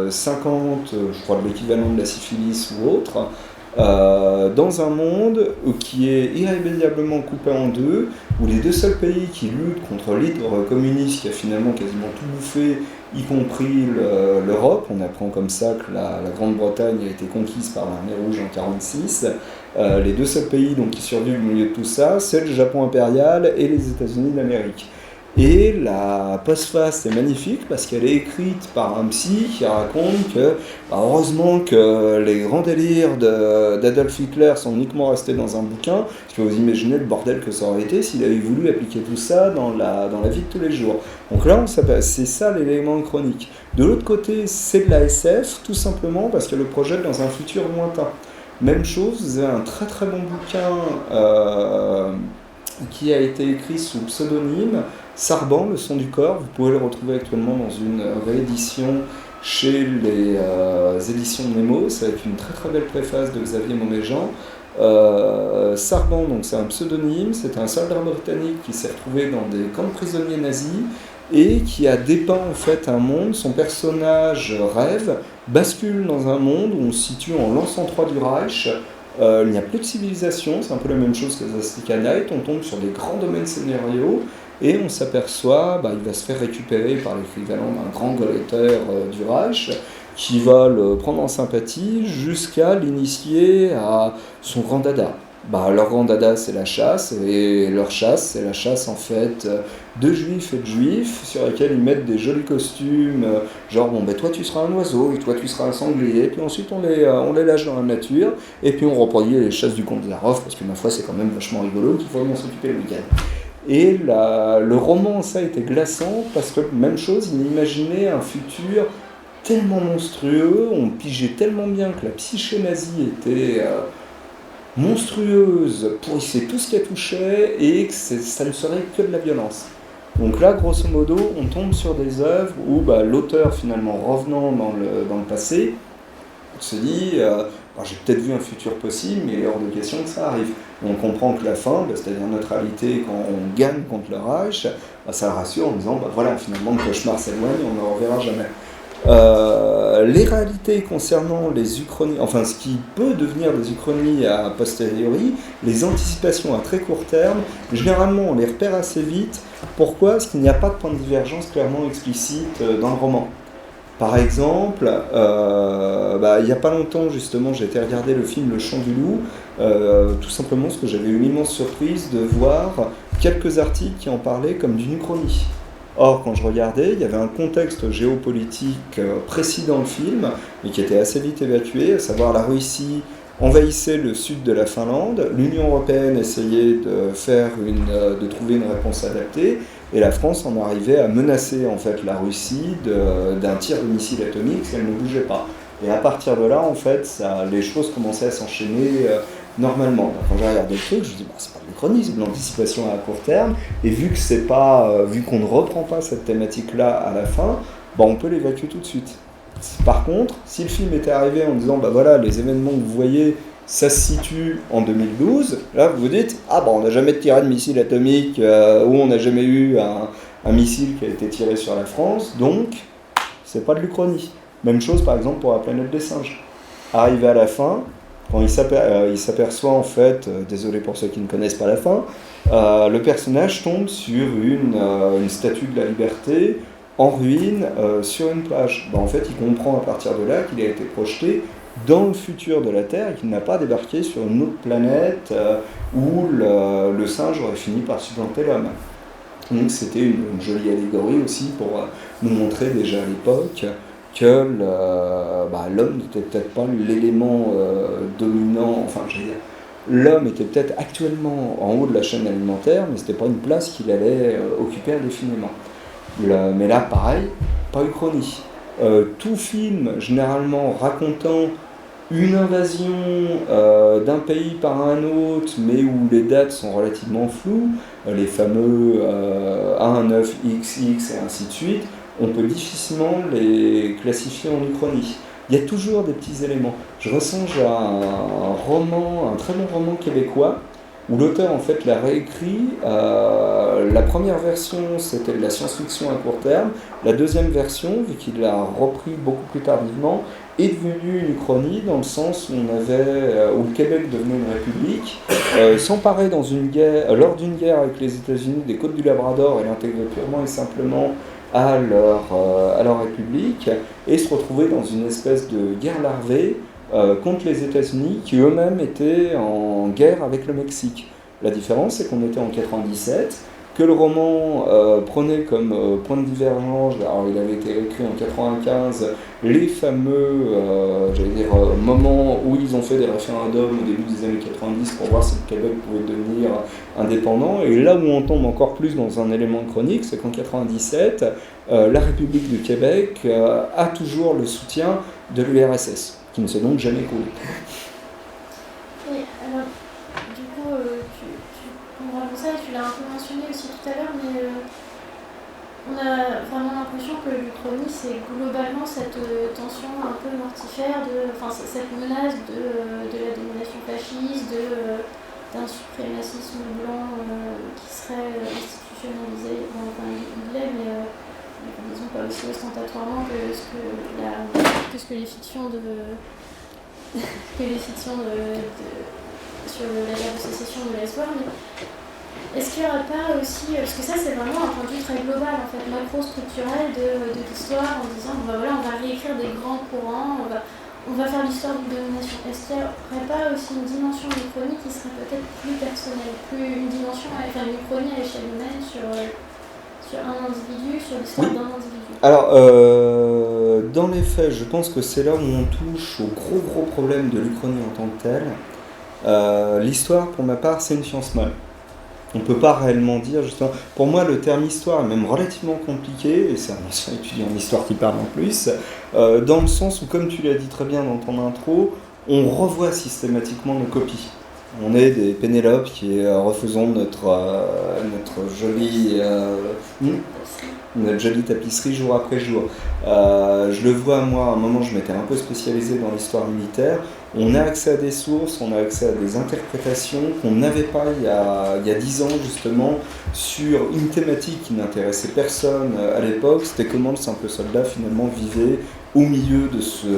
50, je crois de l'équivalent de la syphilis ou autre, dans un monde qui est irrémédiablement coupé en deux, où les deux seuls pays qui luttent contre l'hydre communiste qui a finalement quasiment tout bouffé, y compris l'Europe, on apprend comme ça que la Grande-Bretagne a été conquise par l'armée rouge en 1946, les deux seuls pays donc, qui survivent au milieu de tout ça, c'est le Japon impérial et les États-Unis d'Amérique. Et la postface est magnifique parce qu'elle est écrite par un psy qui raconte que, heureusement que les grands délires d'Adolf Hitler sont uniquement restés dans un bouquin, parce que vous imaginez le bordel que ça aurait été s'il avait voulu appliquer tout ça dans la vie de tous les jours. Donc là, c'est ça l'élément chronique. De l'autre côté, c'est de la SF, tout simplement parce que le projette dans un futur lointain. Même chose, vous avez un très très bon bouquin qui a été écrit sous pseudonyme, Sarban, le son du corps. Vous pouvez le retrouver actuellement dans une réédition chez les éditions Nemo. C'est avec une très très belle préface de Xavier Moméjean. Sarban, donc c'est un pseudonyme, c'est un soldat britannique qui s'est retrouvé dans des camps de prisonniers nazis et qui a dépeint en fait un monde. Son personnage rêve, bascule dans un monde où on se situe en l'an 103 du Reich. Il n'y a plus de civilisation, c'est un peu la même chose que Zastica Night. On tombe sur des grands domaines scénarios et on s'aperçoit, il va se faire récupérer par l'équivalent d'un grand Gauleiter du Reich qui va le prendre en sympathie jusqu'à l'initier à son grand dada. Leur grand dada, c'est la chasse, et leur chasse, c'est la chasse en fait de juifs et de juifs sur lesquels ils mettent des jolis costumes, genre toi tu seras un oiseau, et toi tu seras un sanglier, et puis ensuite on les lâche dans la nature, et puis on reproduit les chasses du comte Zaroff, parce que ma foi c'est quand même vachement rigolo, qu'il faut vraiment s'occuper le week-end. Et le roman, ça, était glaçant, parce que même chose, il imaginait un futur tellement monstrueux, on pigeait tellement bien que la psyché nazie était monstrueuse, pourrissait tout ce qu'elle touchait et que ça ne serait que de la violence. Donc là, grosso modo, on tombe sur des œuvres où l'auteur, finalement, revenant dans le passé, se dit j'ai peut-être vu un futur possible, mais il est hors de question que ça arrive. On comprend que la fin, c'est-à-dire notre réalité quand on gagne contre le Reich, ça le rassure en disant voilà, finalement le cauchemar s'éloigne, on ne le reverra jamais. Les réalités concernant les uchronies, enfin ce qui peut devenir des uchronies a posteriori, les anticipations à très court terme, généralement on les repère assez vite. Pourquoi ? Parce qu'il n'y a pas de point de divergence clairement explicite dans le roman. Par exemple, il n'y a pas longtemps justement j'ai été regarder le film Le Chant du Loup, tout simplement parce que j'avais eu une immense surprise de voir quelques articles qui en parlaient comme d'une uchronie. Or, quand je regardais, il y avait un contexte géopolitique précis dans le film, mais qui était assez vite évacué, à savoir la Russie envahissait le sud de la Finlande, l'Union européenne essayait de trouver une réponse adaptée, et la France en arrivait à menacer en fait la Russie d'un tir de missile atomique si elle ne bougeait pas. Et à partir de là, en fait, les choses commençaient à s'enchaîner normalement. Donc, quand j'ai regardé le truc, je me dis c'est pas de l'anachronisme, l'anticipation à court terme, et vu qu'on ne reprend pas cette thématique-là à la fin, on peut l'évacuer tout de suite. Par contre, si le film était arrivé en disant voilà, les événements que vous voyez, ça se situe en 2012, là vous vous dites on n'a jamais tiré de missile atomique, ou on n'a jamais eu un missile qui a été tiré sur la France, donc c'est pas de l'Uchronie. Même chose par exemple pour la planète des singes. Arrivé à la fin, quand il s'aperçoit en fait, désolé pour ceux qui ne connaissent pas la fin, le personnage tombe sur une statue de la liberté en ruine sur une plage. En fait, il comprend à partir de là qu'il a été projeté dans le futur de la Terre et qu'il n'a pas débarqué sur une autre planète où le singe aurait fini par supplanter l'homme. Donc c'était une jolie allégorie aussi pour nous montrer déjà à l'époque que l'homme n'était peut-être pas l'élément dominant, l'homme était peut-être actuellement en haut de la chaîne alimentaire, mais c'était pas une place qu'il allait occuper indéfiniment. Mais là, pareil, pas uchronie. Tout film, généralement racontant une invasion d'un pays par un autre, mais où les dates sont relativement floues, les fameux A19XX et ainsi de suite, on peut difficilement les classifier en uchronie. Il y a toujours des petits éléments. Je ressonge à un très bon roman québécois, où l'auteur en fait l'a réécrit. La première version c'était de la science-fiction à court terme, la deuxième version, vu qu'il l'a repris beaucoup plus tardivement, est devenue une uchronie dans le sens où où le Québec devenait une république, s'emparait lors d'une guerre avec les États-Unis des côtes du Labrador et l'intégrer purement et simplement à leur république, et se retrouver dans une espèce de guerre larvée contre les États-Unis qui eux-mêmes étaient en guerre avec le Mexique. La différence, c'est qu'on était en 97, que le roman prenait comme point de divergence. Alors il avait été écrit en 95, les fameux moments où ils ont fait des référendums au début des années 90 pour voir si le Québec pouvait devenir indépendant. Et là où on tombe encore plus dans un élément chronique, c'est qu'en 97, la République du Québec a toujours le soutien de l'URSS, qui ne s'est donc jamais coulé. Et alors, du coup, on va ça, tu l'as un peu mentionné aussi tout à l'heure, mais on a vraiment l'impression que l'Uchronie, c'est globalement cette tension un peu mortifère, cette menace de la domination fasciste, d'un suprémacisme blanc qui serait institutionnalisé. Il l'est, mais disons pas aussi ostentatoirement que ce que les fictions sur la guerre de sécession de l'histoire. Est-ce qu'il n'y aurait pas aussi, parce que ça c'est vraiment un point de vue très global en fait, macro-structurel de l'histoire, en disant on va réécrire des grands courants, on va faire l'histoire d'une domination. Est-ce qu'il n'y aurait pas aussi une dimension de l'Uchronie qui serait peut-être plus personnelle, une Uchronie à l'échelle humaine sur un individu, sur l'histoire d'un individu? Alors, dans les faits, je pense que c'est là où on touche au gros problème de l'Uchronie en tant que telle. L'histoire, pour ma part, c'est une science molle. On ne peut pas réellement dire, justement, pour moi le terme histoire est même relativement compliqué, et c'est un ancien étudiant en histoire qui parle en plus, dans le sens où, comme tu l'as dit très bien dans ton intro, on revoit systématiquement nos copies. On est des Pénélope qui refaisons notre jolie tapisserie jour après jour. Je le vois, moi, à un moment, je m'étais un peu spécialisé dans l'histoire militaire. On a accès à des sources, on a accès à des interprétations qu'on n'avait pas il y a 10 ans, justement, sur une thématique qui n'intéressait personne à l'époque. C'était comment le simple soldat, finalement, vivait au milieu de ce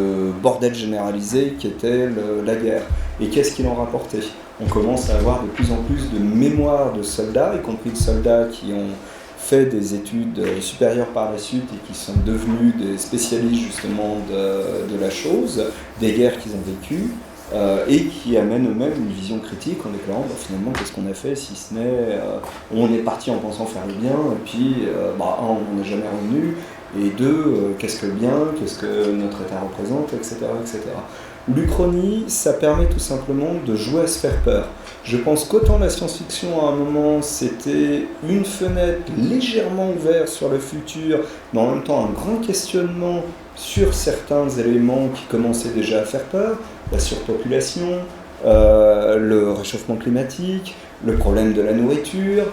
bordel généralisé qui était la guerre. Et qu'est-ce qu'il en rapportait ? On commence à avoir de plus en plus de mémoires de soldats, y compris de soldats qui ont fait des études supérieures par la suite et qui sont devenus des spécialistes justement de la chose, des guerres qu'ils ont vécues, et qui amènent eux-mêmes une vision critique en déclarant finalement qu'est-ce qu'on a fait si ce n'est on est parti en pensant faire le bien et puis on n'est jamais revenu, et deux, qu'est-ce que le bien, qu'est-ce que notre État représente, etc. etc. L'Uchronie, ça permet tout simplement de jouer à se faire peur. Je pense qu'autant la science-fiction, à un moment, c'était une fenêtre légèrement ouverte sur le futur, mais en même temps un grand questionnement sur certains éléments qui commençaient déjà à faire peur, la surpopulation, le réchauffement climatique, le problème de la nourriture,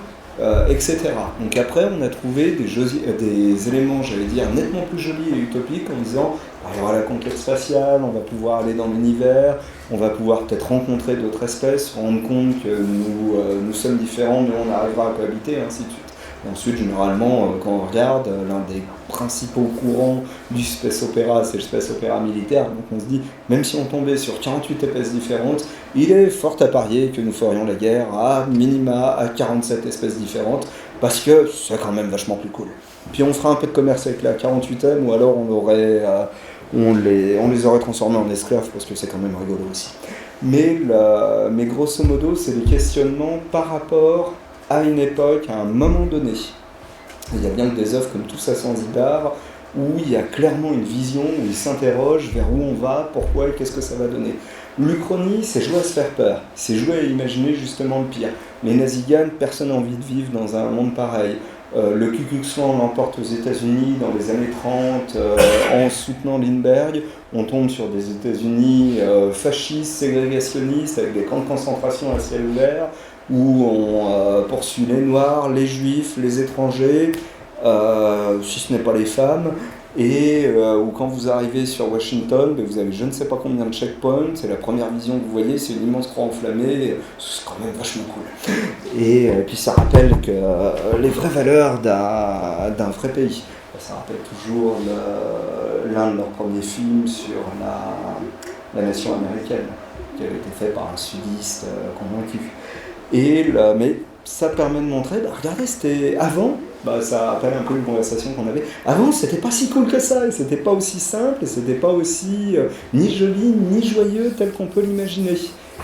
etc. Donc après, on a trouvé des éléments, j'allais dire, nettement plus jolis et utopiques en disant il y aura la conquête spatiale, on va pouvoir aller dans l'univers, on va pouvoir peut-être rencontrer d'autres espèces, se rendre compte que nous sommes différents, mais on arrivera à cohabiter, et ainsi de suite. Et ensuite, généralement, quand on regarde, l'un des principaux courants du space opéra, c'est le space opéra militaire. Donc on se dit, même si on tombait sur 48 espèces différentes, il est fort à parier que nous ferions la guerre à minima à 47 espèces différentes, parce que c'est quand même vachement plus cool. Puis on fera un peu de commerce avec la 48e, ou alors on les aurait transformés en esclaves, parce que c'est quand même rigolo aussi. Mais grosso modo, c'est des questionnements par rapport à une époque, à un moment donné. Il y a bien que des œuvres comme Tous à Zanzibar, où il y a clairement une vision, où il s'interroge vers où on va, pourquoi et qu'est-ce que ça va donner. L'Uchronie, c'est jouer à se faire peur, c'est jouer à imaginer justement le pire. Les nazis gagnent, personne n'a envie de vivre dans un monde pareil. Le Ku Klux Klan l'emporte aux États-Unis dans les années 30 en soutenant Lindbergh. On tombe sur des États-Unis fascistes, ségrégationnistes, avec des camps de concentration à ciel ouvert, où on poursuit les Noirs, les Juifs, les étrangers, si ce n'est pas les femmes, et où quand vous arrivez sur Washington, vous avez je ne sais pas combien de checkpoints, c'est la première vision que vous voyez, c'est une immense croix enflammée, c'est quand même vachement cool. Et puis ça rappelle que les vraies valeurs d'un vrai pays. Ça rappelle toujours l'un de leurs premiers films sur la nation américaine, qui avait été fait par un sudiste convaincu. Mais ça permet de montrer, regardez, c'était avant, ça rappelle un peu une conversation qu'on avait. Avant, c'était pas si cool que ça, et c'était pas aussi simple, et c'était pas aussi ni joli, ni joyeux tel qu'on peut l'imaginer.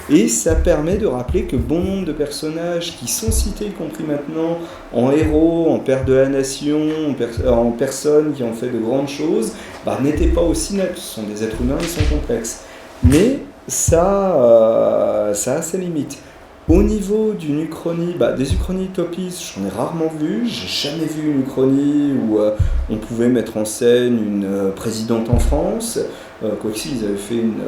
Et ça permet de rappeler que bon nombre de personnages qui sont cités, y compris maintenant, en héros, en pères de la nation, en personnes qui ont fait de grandes choses, n'étaient pas aussi neutres. Ce sont des êtres humains, ils sont complexes. Mais ça a ses limites. Au niveau d'une uchronie, des uchronies utopistes, j'en ai rarement vu. J'ai jamais vu une uchronie où on pouvait mettre en scène une présidente en France. Quoique ils avaient fait une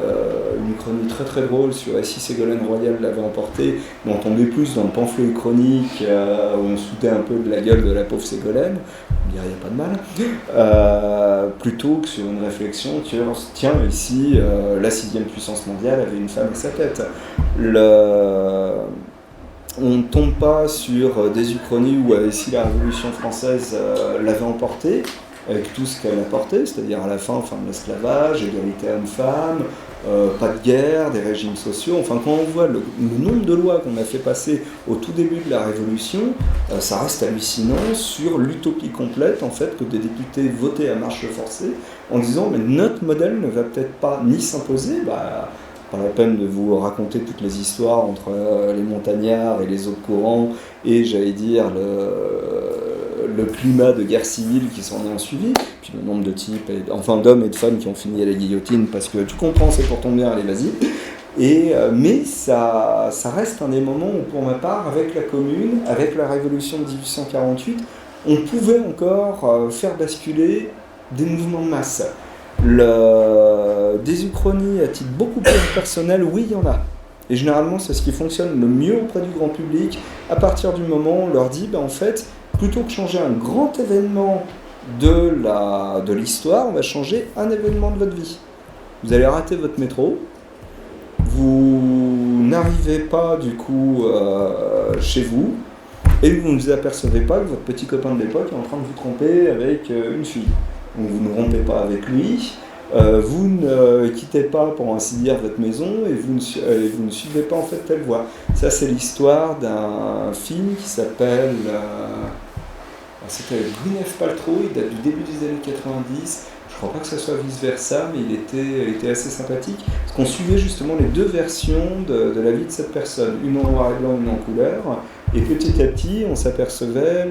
uchronie très très drôle sur si Ségolène Royal l'avait emporté, mais on tombait plus dans le pamphlet uchronique où on se foutait un peu de la gueule de la pauvre Ségolène. On dirait il n'y a pas de mal. Plutôt que sur une réflexion sur tiens, ici, la 6e puissance mondiale avait une femme à sa tête. On ne tombe pas sur des uchronies où si la Révolution française l'avait emporté, avec tout ce qu'elle apportait, c'est-à-dire à la fin de l'esclavage, égalité homme-femme, pas de guerre, des régimes sociaux. Enfin, quand on voit le nombre de lois qu'on a fait passer au tout début de la Révolution, ça reste hallucinant sur l'utopie complète, en fait, que des députés votaient à marche forcée, en disant, mais notre modèle ne va peut-être pas ni s'imposer, pas la peine de vous raconter toutes les histoires entre les montagnards et les autres courants, et j'allais dire le climat de guerre civile qui s'en est suivi, puis le nombre de types, d'hommes et de femmes qui ont fini à la guillotine parce que tu comprends, c'est pour ton bien, allez vas-y. Mais ça reste un des moments où, pour ma part, avec la Commune, avec la Révolution de 1848, on pouvait encore faire basculer des mouvements de masse. Des uchronies à titre beaucoup plus personnel, oui, il y en a. Et généralement, c'est ce qui fonctionne le mieux auprès du grand public. À partir du moment où on leur dit, en fait, plutôt que changer un grand événement de l'histoire, on va changer un événement de votre vie. Vous allez rater votre métro, vous n'arrivez pas du coup chez vous, et vous ne vous apercevez pas que votre petit copain de l'époque est en train de vous tromper avec une fille. Donc vous ne rompez pas avec lui, vous ne quittez pas, pour ainsi dire, votre maison, et vous ne suivez pas en fait telle voie. Ça, c'est l'histoire d'un film qui s'appelle... c'était avec Gwyneth Paltrow, il date du début des années 90. Je crois pas que ce soit vice-versa, mais il était assez sympathique. Parce qu'on suivait justement les deux versions de la vie de cette personne, une en noir et blanc, une en couleur. Et petit à petit, on s'apercevait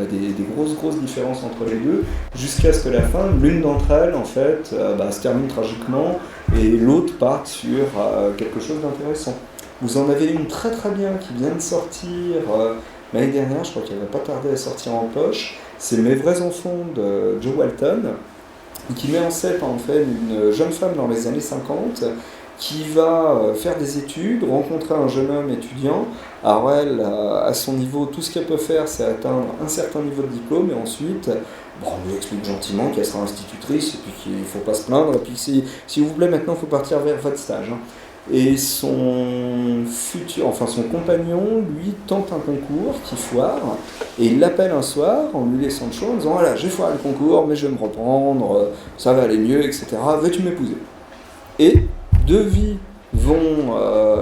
des grosses différences entre les deux, jusqu'à ce que la fin, l'une d'entre elles, en fait, se termine tragiquement, et l'autre parte sur quelque chose d'intéressant. Vous en avez une très très bien qui vient de sortir l'année dernière, je crois qu'elle va pas tarder à sortir en poche. C'est Mes vrais enfants de Joe Walton, qui met en scène en fait une jeune femme dans les années 50 qui va faire des études, rencontrer un jeune homme étudiant. Alors elle, à son niveau, tout ce qu'elle peut faire, c'est atteindre un certain niveau de diplôme, et ensuite, on lui explique gentiment qu'elle sera institutrice, et puis qu'il ne faut pas se plaindre, et puis s'il vous plaît, maintenant, il faut partir vers votre stage. Et son compagnon, lui, tente un concours qui foire, et il l'appelle un soir en lui laissant le choix, en disant « Voilà, j'ai foiré le concours, mais je vais me reprendre, ça va aller mieux, etc. Veux-tu m'épouser ?» Et deux vies vont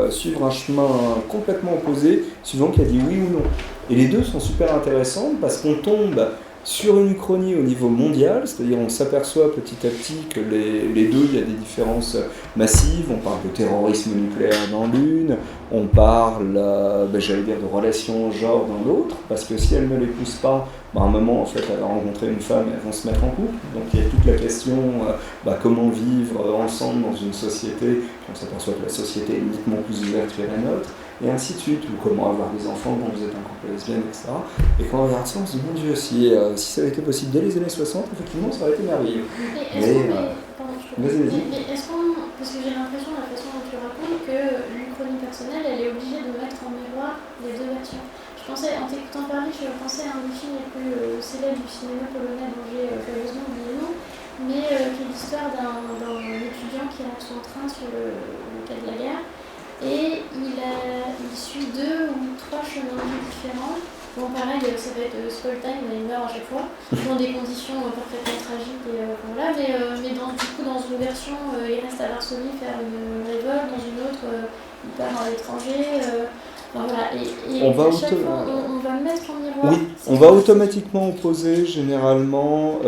suivre un chemin complètement opposé, suivant qu'il a dit oui ou non. Et les deux sont super intéressantes parce qu'on tombe sur une uchronie au niveau mondial, c'est-à-dire on s'aperçoit petit à petit que les deux, il y a des différences massives. On parle de terrorisme nucléaire dans l'une, on parle, de relations genre dans l'autre, parce que si elle ne l'épouse pas, à un moment, en fait, elle va rencontrer une femme et elles vont se mettre en couple. Donc il y a toute la question, comment vivre ensemble dans une société, puis on s'aperçoit que la société est nettement plus ouverte que la nôtre, et ainsi de suite, ou comment avoir des enfants quand vous êtes un couple lesbien, etc. Et quand on regarde ça, on se dit, mon Dieu, si ça avait été possible dès les années 60, effectivement, ça aurait été merveilleux. Est-ce qu'on, parce que j'ai l'impression, la façon dont tu racontes, que l'uchronie personnelle, elle est obligée de mettre en miroir les deux versions. En t'écoutant parler, je pensais à un des films les plus célèbres du cinéma polonais dont j'ai curieusement oublié le nom, mais qui est l'histoire d'un étudiant qui rate son train sur le quai de la gare, et il suit 2 ou 3 chemins de vie différents. Bon, pareil, ça va être spoil time, il meurt à chaque fois, dans des conditions parfaitement tragiques, et voilà, mais dans une version, il reste à Varsovie faire une révolte, dans une autre, il part à l'étranger. Voilà. Et on à chaque fois, on va mettre en miroir. Oui, on va automatiquement opposer généralement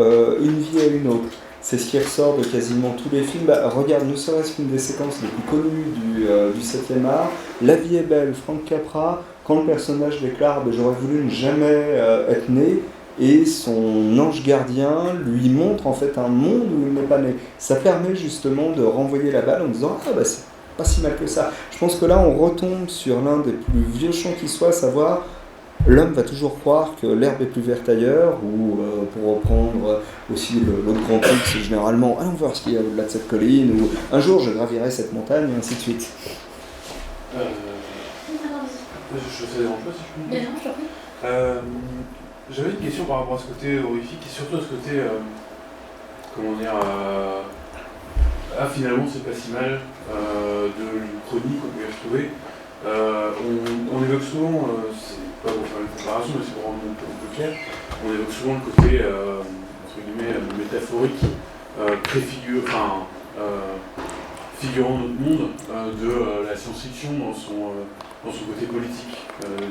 une vie à une autre. c'est ce qui ressort de quasiment tous les films. Regarde, ne serait-ce qu'une des séquences les plus connues du 7e art, La vie est belle, Frank Capra, quand le personnage déclare j'aurais voulu ne jamais être né, et son ange gardien lui montre en fait un monde où il n'est pas né. Ça permet justement de renvoyer la balle en disant c'est pas si mal que ça. Je pense que là on retombe sur l'un des plus vieux chants qui soit, à savoir l'homme va toujours croire que l'herbe est plus verte ailleurs, ou pour reprendre aussi l'autre grand truc, c'est généralement allons voir ce qu'il y a au-delà de cette colline, ou un jour je gravirai cette montagne, et ainsi de suite. Je te dérange pas si je peux. Non, je t'en prie. J'avais une question par rapport à ce côté horrifique et surtout à ce côté, comment dire, finalement c'est pas si mal de l'Uchronie qu'on peut y retrouver. On évoque souvent, c'est pas pour faire une comparaison, mais c'est pour rendre un peu clair, on évoque souvent le côté, entre guillemets, métaphorique, figurant notre monde de la science-fiction dans son côté politique.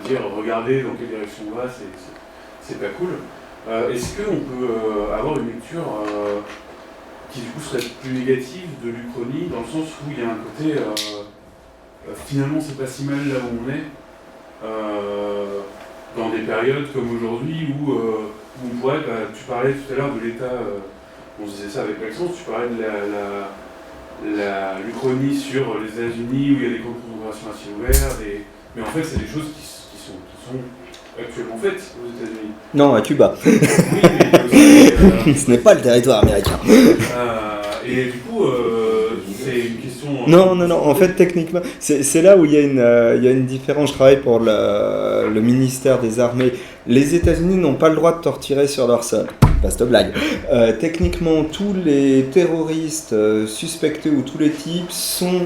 Dire, regardez dans quelle direction on va, c'est pas cool. Est-ce qu'on peut avoir une lecture qui du coup serait plus négative de l'Uchronie, dans le sens où il y a un côté finalement c'est pas si mal là où on est, dans des périodes comme aujourd'hui où on pourrait, tu parlais tout à l'heure de l'État, on disait ça avec Maxence, tu parlais de l'Uchronie sur les États-Unis où il y a des concentrations à ciel ouvert, mais en fait c'est des choses qui sont actuellement faites aux États-Unis. Non, à Cuba. Oui, mais aussi, ce n'est pas le territoire américain. Et du coup, c'est une question... Non, en fait, techniquement, c'est là où il y a une différence. Je travaille pour le ministère des Armées. Les États-Unis n'ont pas le droit de torturer sur leur sol. Vaste blague. Techniquement, tous les terroristes suspectés ou tous les types sont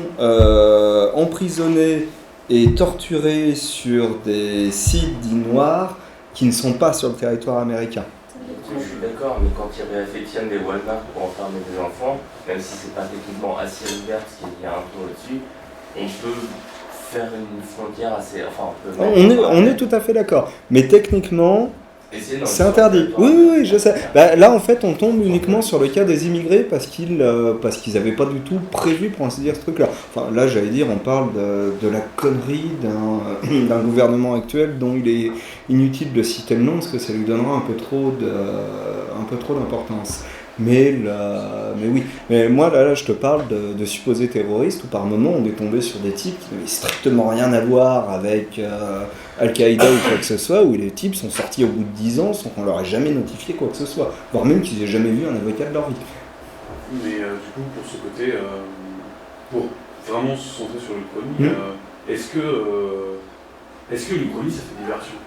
emprisonnés et torturés sur des sites dits noirs qui ne sont pas sur le territoire américain. Je suis d'accord, mais quand ils réaffectionnent des Walmart pour enfermer des enfants, même si c'est pas techniquement à ciel ouvert, parce qu'il y a un peu au-dessus, on peut faire une frontière assez... On est tout à fait d'accord. Mais techniquement, c'est interdit. Oui, je sais. Là, en fait, on tombe uniquement sur le cas des immigrés parce qu'ils n'avaient pas du tout prévu, pour ainsi dire, ce truc-là. Enfin, là, j'allais dire, on parle de la connerie d'un gouvernement actuel dont il est inutile de citer le nom parce que ça lui donnera un peu trop d'importance. Mais oui. Mais moi, là, je te parle de supposés terroristes où par moment, on est tombé sur des types qui n'avaient strictement rien à voir avec Al-Qaïda ou quoi que ce soit, où les types sont sortis au bout de 10 ans sans qu'on leur ait jamais notifié quoi que ce soit, voire même qu'ils n'aient jamais vu un avocat de leur vie. Mais du coup, pour ce côté, pour vraiment se centrer sur l'Uchronie, est-ce que l'Uchronie, ça fait diversion,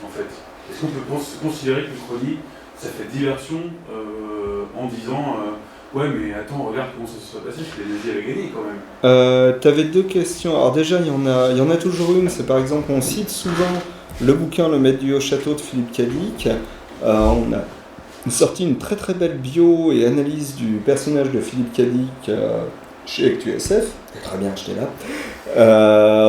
en fait? Est-ce qu'on peut considérer que l'Uchronie, ça fait diversion en disant ouais mais attends, regarde comment ça se soit passé, je les nazis avaient gagné quand même. T'avais deux questions. Alors déjà il y en a toujours une, c'est par exemple on cite souvent le bouquin Le Maître du Haut Château de Philippe Cadic. On a sorti une très très belle bio et analyse du personnage de Philippe Cadic chez ActuSF. Très bien, j'étais là.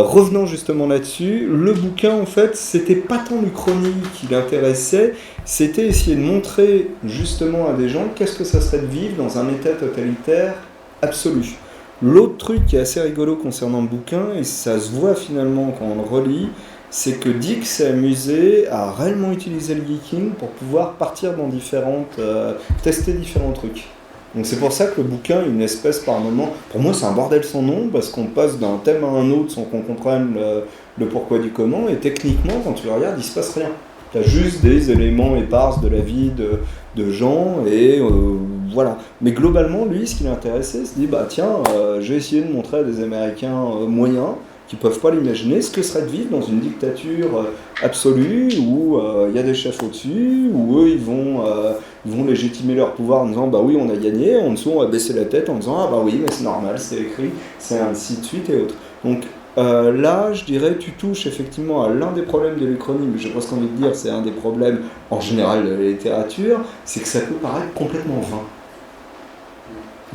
Revenons justement là-dessus, le bouquin en fait c'était pas tant l'Uchronie qui l'intéressait, c'était essayer de montrer justement à des gens qu'est-ce que ça serait de vivre dans un état totalitaire absolu. L'autre truc qui est assez rigolo concernant le bouquin, et ça se voit finalement quand on le relit, c'est que Dick s'est amusé à réellement utiliser le geeking pour pouvoir partir dans tester différents trucs. Donc c'est pour ça que le bouquin est une espèce par moment, pour moi c'est un bordel sans nom, parce qu'on passe d'un thème à un autre sans qu'on comprenne le pourquoi du comment, et techniquement quand tu le regardes il se passe rien. Tu as juste des éléments épars de la vie de gens, et voilà. Mais globalement lui ce qui l'intéressait, il se dit j'ai essayé de montrer à des Américains moyens, qui ne peuvent pas l'imaginer, ce que serait de vivre dans une dictature absolue où il y a des chefs au-dessus, où eux ils vont légitimer leur pouvoir en disant oui on a gagné, en dessous on va baisser la tête en disant oui mais c'est normal, c'est écrit, c'est ainsi de suite et autres. Donc là je dirais tu touches effectivement à l'un des problèmes de l'Uchronie, mais j'ai presque envie de dire c'est un des problèmes en général de la littérature, c'est que ça peut paraître complètement vain.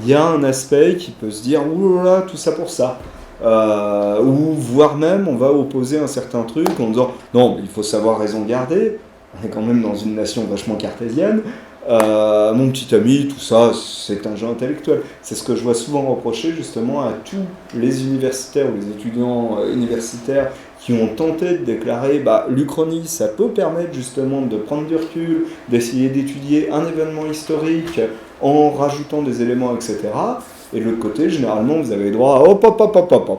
Il y a un aspect qui peut se dire oulala tout ça pour ça. Ou voire même on va opposer un certain truc en disant non mais il faut savoir raison garder. on est quand même dans une nation vachement cartésienne. Mon petit ami, tout ça, c'est un jeu intellectuel. C'est ce que je vois souvent reprocher justement à tous les universitaires ou les étudiants universitaires qui ont tenté de déclarer l'Uchronie, ça peut permettre justement de prendre du recul, d'essayer d'étudier un événement historique en rajoutant des éléments, etc. Et de l'autre côté, généralement, vous avez droit à hop,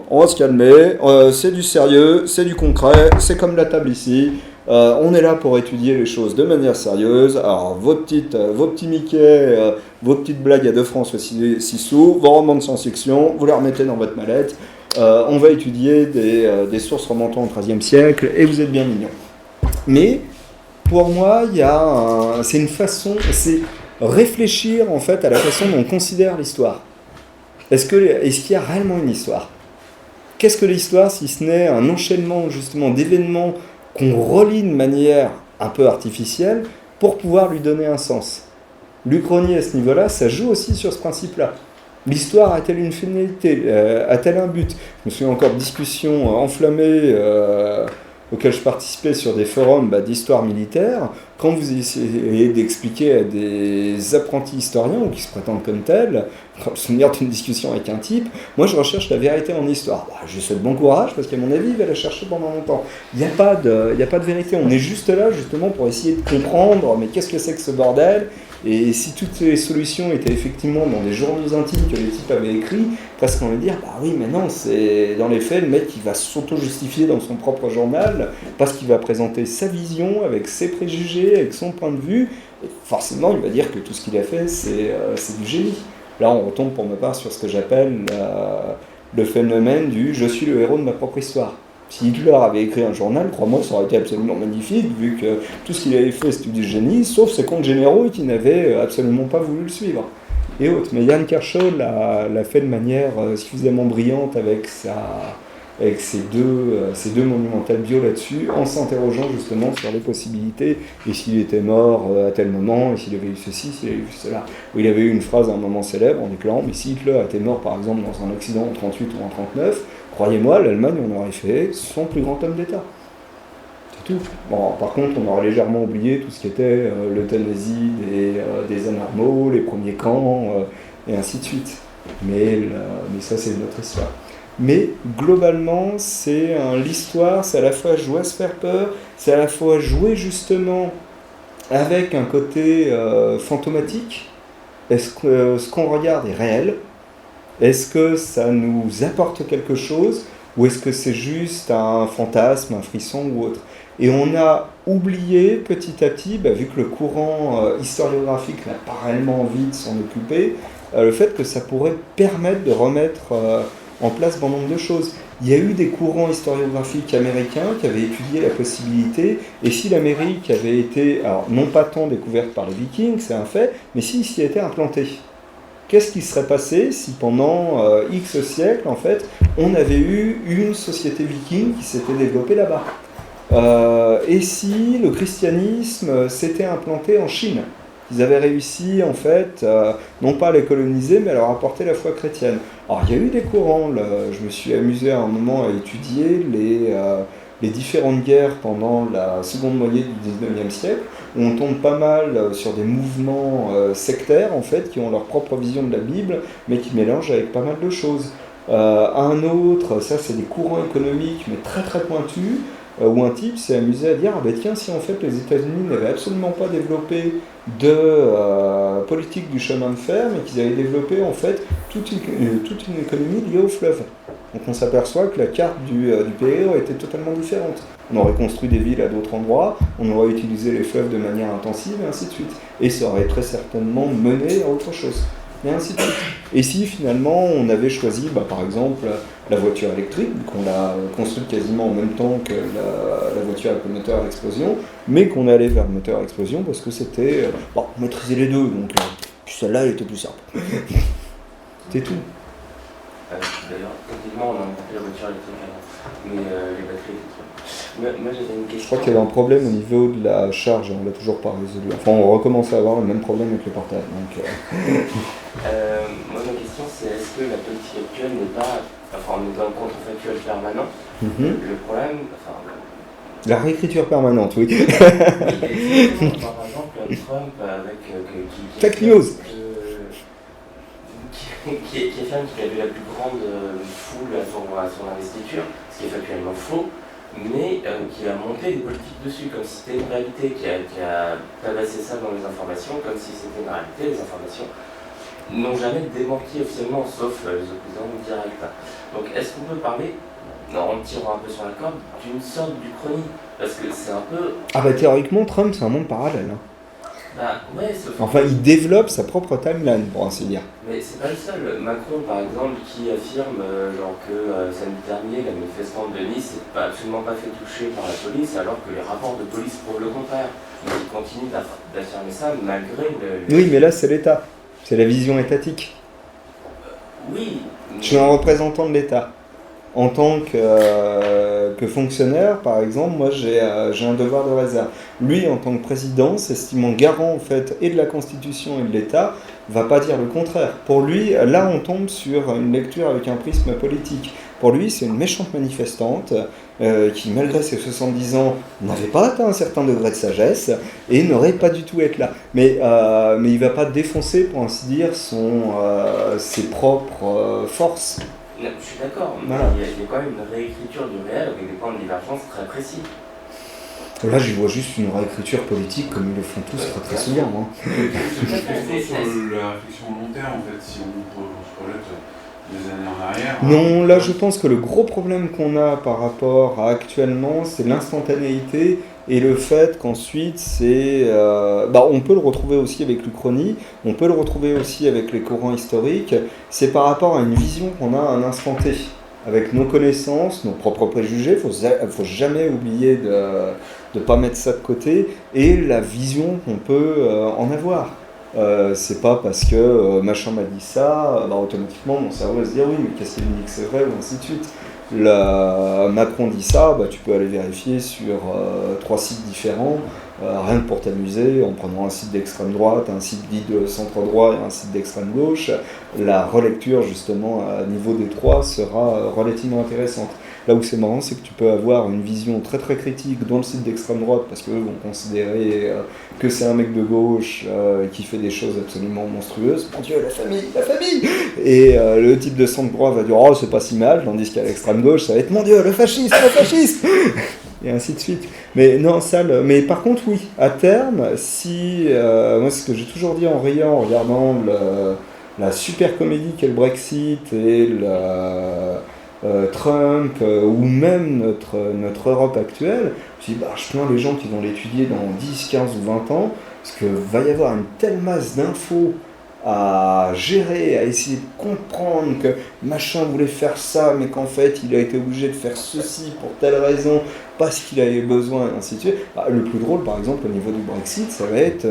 on va se calmer, c'est du sérieux, c'est du concret, c'est comme la table ici. On est là pour étudier les choses de manière sérieuse. Alors, vos petits Mickey, vos petites blagues à 2 francs 6 sous, vos romans de science-fiction, vous les remettez dans votre mallette. On va étudier des sources remontant au XIIIe siècle et vous êtes bien mignons. Mais, pour moi, c'est une façon, c'est réfléchir en fait à la façon dont on considère l'histoire. Est-ce qu'il y a réellement une histoire ? Qu'est-ce que l'histoire si ce n'est un enchaînement justement d'événements qu'on relie de manière un peu artificielle pour pouvoir lui donner un sens. L'Uchronie à ce niveau-là, ça joue aussi sur ce principe-là. L'histoire a-t-elle une finalité ? A-t-elle un but ? Je me souviens encore de discussions enflammées auxquelles je participais sur des forums d'histoire militaire. Quand vous essayez d'expliquer à des apprentis historiens ou qui se prétendent comme tels, je me souviens d'une discussion avec un type, moi je recherche la vérité en histoire. Je lui souhaite bon courage parce qu'à mon avis il va la chercher pendant longtemps. Il n'y a pas de vérité, on est juste là justement pour essayer de comprendre mais qu'est-ce que c'est que ce bordel. Et si toutes les solutions étaient effectivement dans des journaux intimes que les types avaient écrits, presque on va dire, oui mais non, c'est dans les faits le mec qui va s'auto-justifier dans son propre journal parce qu'il va présenter sa vision avec ses préjugés, avec son point de vue, et forcément il va dire que tout ce qu'il a fait c'est du génie. Là on retombe pour ma part sur ce que j'appelle le phénomène du « je suis le héros de ma propre histoire ». Si Hitler avait écrit un journal, crois-moi, ça aurait été absolument magnifique, vu que tout ce qu'il avait fait, c'était du génie, sauf ses comptes généraux qui n'avaient absolument pas voulu le suivre. Et autres. Mais Yann Kershaw l'a fait de manière suffisamment brillante avec ses deux monumentales bio là-dessus, en s'interrogeant justement sur les possibilités, et s'il était mort à tel moment, et s'il avait eu ceci, s'il avait eu cela. Il avait eu une phrase à un moment célèbre en déclarant « Mais si Hitler était mort par exemple dans un accident en 38 ou en 39, croyez-moi, l'Allemagne en aurait fait son plus grand homme d'État. » C'est tout. Bon, par contre, on aurait légèrement oublié tout ce qui était l'euthanasie des anarmos, les premiers camps, et ainsi de suite. Mais ça, c'est notre histoire. Mais globalement, l'histoire, c'est à la fois jouer à se faire peur, c'est à la fois jouer justement avec un côté fantomatique. Est-ce que ce qu'on regarde est réel ? Est-ce que ça nous apporte quelque chose ? Ou est-ce que c'est juste un fantasme, un frisson ou autre ? Et on a oublié petit à petit, vu que le courant historiographique n'a pas réellement envie de s'en occuper, le fait que ça pourrait permettre de remettre en place bon nombre de choses. Il y a eu des courants historiographiques américains qui avaient étudié la possibilité, et si l'Amérique avait été, alors non pas tant découverte par les Vikings, c'est un fait, mais s'il s'y était implanté. Qu'est-ce qui serait passé si pendant X siècles, en fait, on avait eu une société viking qui s'était développée là-bas ? Et si le christianisme s'était implanté en Chine ? Ils avaient réussi, en fait, non pas à les coloniser, mais à leur apporter la foi chrétienne. Alors, il y a eu des courants. Je me suis amusé à un moment à étudier les différentes guerres pendant la seconde moitié du XIXe siècle, où on tombe pas mal sur des mouvements sectaires, en fait, qui ont leur propre vision de la Bible, mais qui mélangent avec pas mal de choses. Un autre, ça, c'est des courants économiques, mais très très pointus, où un type s'est amusé à dire tiens, si en fait les États-Unis n'avaient absolument pas développé de politique du chemin de fer, mais qu'ils avaient développé en fait toute une économie liée au fleuve. Donc on s'aperçoit que la carte du pays aurait été totalement différente. On aurait construit des villes à d'autres endroits, on aurait utilisé les fleuves de manière intensive, et ainsi de suite. Et ça aurait très certainement mené à autre chose. Et ainsi de suite. Et si finalement on avait choisi, par exemple, la voiture électrique, qu'on l'a construite quasiment en même temps que la voiture avec le moteur à explosion, mais qu'on allait vers le moteur à explosion parce que c'était... on maîtrisait les deux, donc puis celle-là elle était plus simple. C'était tout. D'ailleurs, techniquement on a inventé la voiture électrique avant, mais les batteries électriques. Moi j'avais une question. Je crois qu'il y avait un problème au niveau de la charge, on l'a toujours pas résolu. Enfin, on recommence à avoir le même problème avec le portable. Donc, moi ma question c'est est-ce que la politique actuelle n'est pas, on est dans le contrefactuel permanent, le problème, La réécriture permanente, oui. Oui, exactement. Par exemple, Trump avec Fake news. Qui affirme qu'il avait la plus grande foule à son investiture, ce qui est factuellement faux, mais qui a monté des politiques dessus, comme si c'était une réalité, qui a tabassé ça dans les informations, comme si c'était une réalité. Les informations n'ont jamais démenti officiellement, sauf les opposants directs. Donc est-ce qu'on peut parler, en tirant un peu sur la corde, d'une sorte d'Uchronie? Parce que c'est un peu... Ah bah théoriquement, Trump, c'est un monde parallèle. Hein. Bah ouais, sauf... Enfin, il développe sa propre timeline, pour ainsi dire. Mais c'est pas le seul. Macron, par exemple, qui affirme que samedi dernier, la manifestante de Nice n'est absolument pas fait toucher par la police, alors que les rapports de police prouvent le contraire. Donc il continue d'affirmer ça malgré le... Oui, mais là, c'est l'État. C'est la vision étatique. Oui. Je suis un représentant de l'État. En tant que fonctionnaire, par exemple, moi j'ai un devoir de réserve. Lui, en tant que président, s'estimant garant en fait et de la Constitution et de l'État, va pas dire le contraire. Pour lui, là on tombe sur une lecture avec un prisme politique. Pour lui, c'est une méchante manifestante qui, malgré ses 70 ans, n'avait pas atteint un certain degré de sagesse et n'aurait pas du tout être là. Mais il va pas défoncer, pour ainsi dire, ses propres forces. Je suis d'accord, mais Voilà. il y a quand même une réécriture du réel avec des points de divergence très précis. Là, j'y vois juste une réécriture politique comme ils le font tous très très souvent. Hein. C'est sur la réflexion long terme, en fait, si on se projette des années en arrière. Non, là, je pense que le gros problème qu'on a par rapport à actuellement, c'est l'instantanéité et le fait qu'ensuite, on peut le retrouver aussi avec l'Uchronie, on peut le retrouver aussi avec les courants historiques, c'est par rapport à une vision qu'on a à un instant T. Avec nos connaissanses, nos propres préjugés, il faut jamais oublier de ne pas mettre ça de côté, et la vision qu'on peut en avoir. C'est pas parce que machin m'a dit ça, automatiquement mon cerveau va se dire oui, mais qu'est-ce qu'il dit que c'est vrai, ou ainsi de suite. Macron dit ça, tu peux aller vérifier sur 3 sites différents, rien que pour t'amuser, en prenant un site d'extrême droite, un site dit de centre droit et un site d'extrême gauche. La relecture justement à niveau des 3 sera relativement intéressante. Là où c'est marrant, c'est que tu peux avoir une vision très très critique dans le site d'extrême droite, parce qu'eux vont considérer que c'est un mec de gauche qui fait des choses absolument monstrueuses. Mon Dieu, la famille. Et le type de centre droit va dire oh c'est pas si mal, tandis qu'à l'extrême gauche ça va être mon Dieu, le fascisme. Et ainsi de suite. Mais non, mais par contre, oui, à terme, si. Moi, ce que j'ai toujours dit en riant, en regardant la super comédie qu'est le Brexit et Trump, ou même notre Europe actuelle, je me dis, je plains les gens qui vont l'étudier dans 10, 15 ou 20 ans, parce qu'il va y avoir une telle masse d'infos à gérer, à essayer de comprendre que machin voulait faire ça, mais qu'en fait il a été obligé de faire ceci pour telle raison, parce qu'il avait besoin, et ainsi de suite. Le plus drôle, par exemple, au niveau du Brexit, ça va être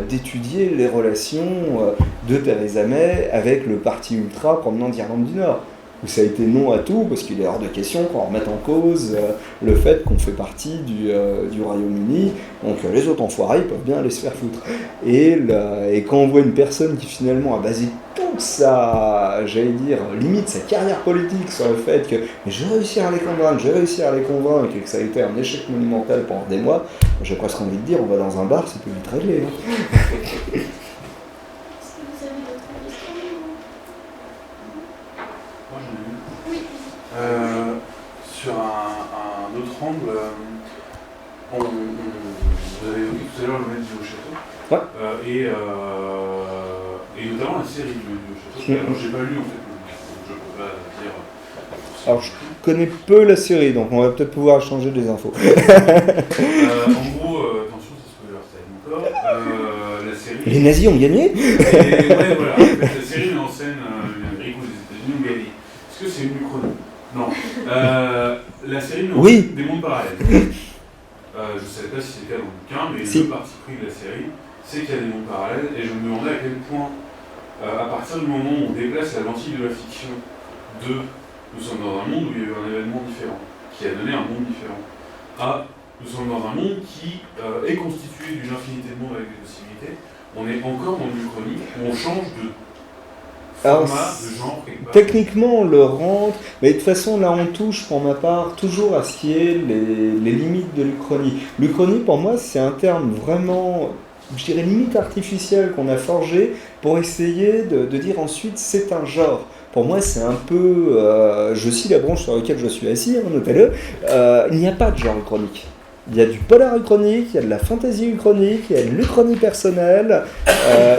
d'étudier les relations de Theresa May avec le parti ultra provenant d'Irlande du Nord, où ça a été non à tout, parce qu'il est hors de question qu'on remette en cause le fait qu'on fait partie du Royaume-Uni, donc les autres enfoirés, ils peuvent bien aller se faire foutre. Et quand on voit une personne qui finalement a basé toute sa, limite sa carrière politique sur le fait que j'ai réussi à les convaincre, et que ça a été un échec monumental pendant des mois, j'ai presque envie de dire, on va dans un bar, c'est plus vite réglé. Hein. Sur un autre angle, vous avez évoqué tout à l'heure le maître du château, ouais. Et notamment la série du château. Alors, j'ai pas lu en fait, donc je peux pas dire. Alors je connais peu la série, donc on va peut-être pouvoir changer des infos. En gros, attention, c'est spoiler time encore. La série. Les nazis ont gagné. Ouais, voilà. En fait, la série met en scène les ricos des États-Unis ont gagné. Est-ce que c'est une uchronie? Non. La série met en scène des mondes parallèles. Je ne savais pas si c'était dans le bouquin, mais le parti pris de la série, c'est qu'il y a des mondes parallèles, et je me demandais à quel point, à partir du moment où on déplace la lentille de la fiction nous sommes dans un monde où il y a eu un événement différent, qui a donné un monde différent, nous sommes dans un monde qui est constitué d'une infinité de mondes avec des possibilités, on est encore dans une uchronie où on change de Alors, format, de genre, quelque part. techniquement, on le rentre, mais de toute façon, là, on touche, pour ma part, toujours à ce qui est les limites de l'Uchronie. L'Uchronie, pour moi, c'est un terme vraiment, je dirais, limite artificiel qu'on a forgé pour essayer de dire ensuite c'est un genre. Pour moi, c'est un peu, je cite la branche sur laquelle je suis assis, hein, notez-le, il n'y a pas de genre uchronique. Il y a du polar uchronique, il y a de la fantasy uchronique, il y a de l'uchronie personnelle,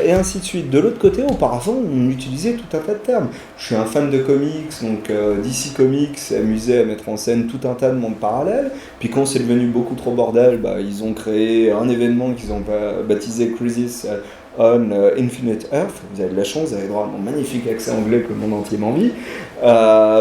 et ainsi de suite. De l'autre côté, auparavant, on utilisait tout un tas de termes. Je suis un fan de comics, donc DC Comics s'est amusé à mettre en scène tout un tas de mondes parallèles. Puis quand c'est devenu beaucoup trop bordel, ils ont créé un événement qu'ils ont baptisé Crisis on Infinite Earth. Vous avez de la chance, vous avez droit à mon magnifique accent anglais que le monde entier m'envie,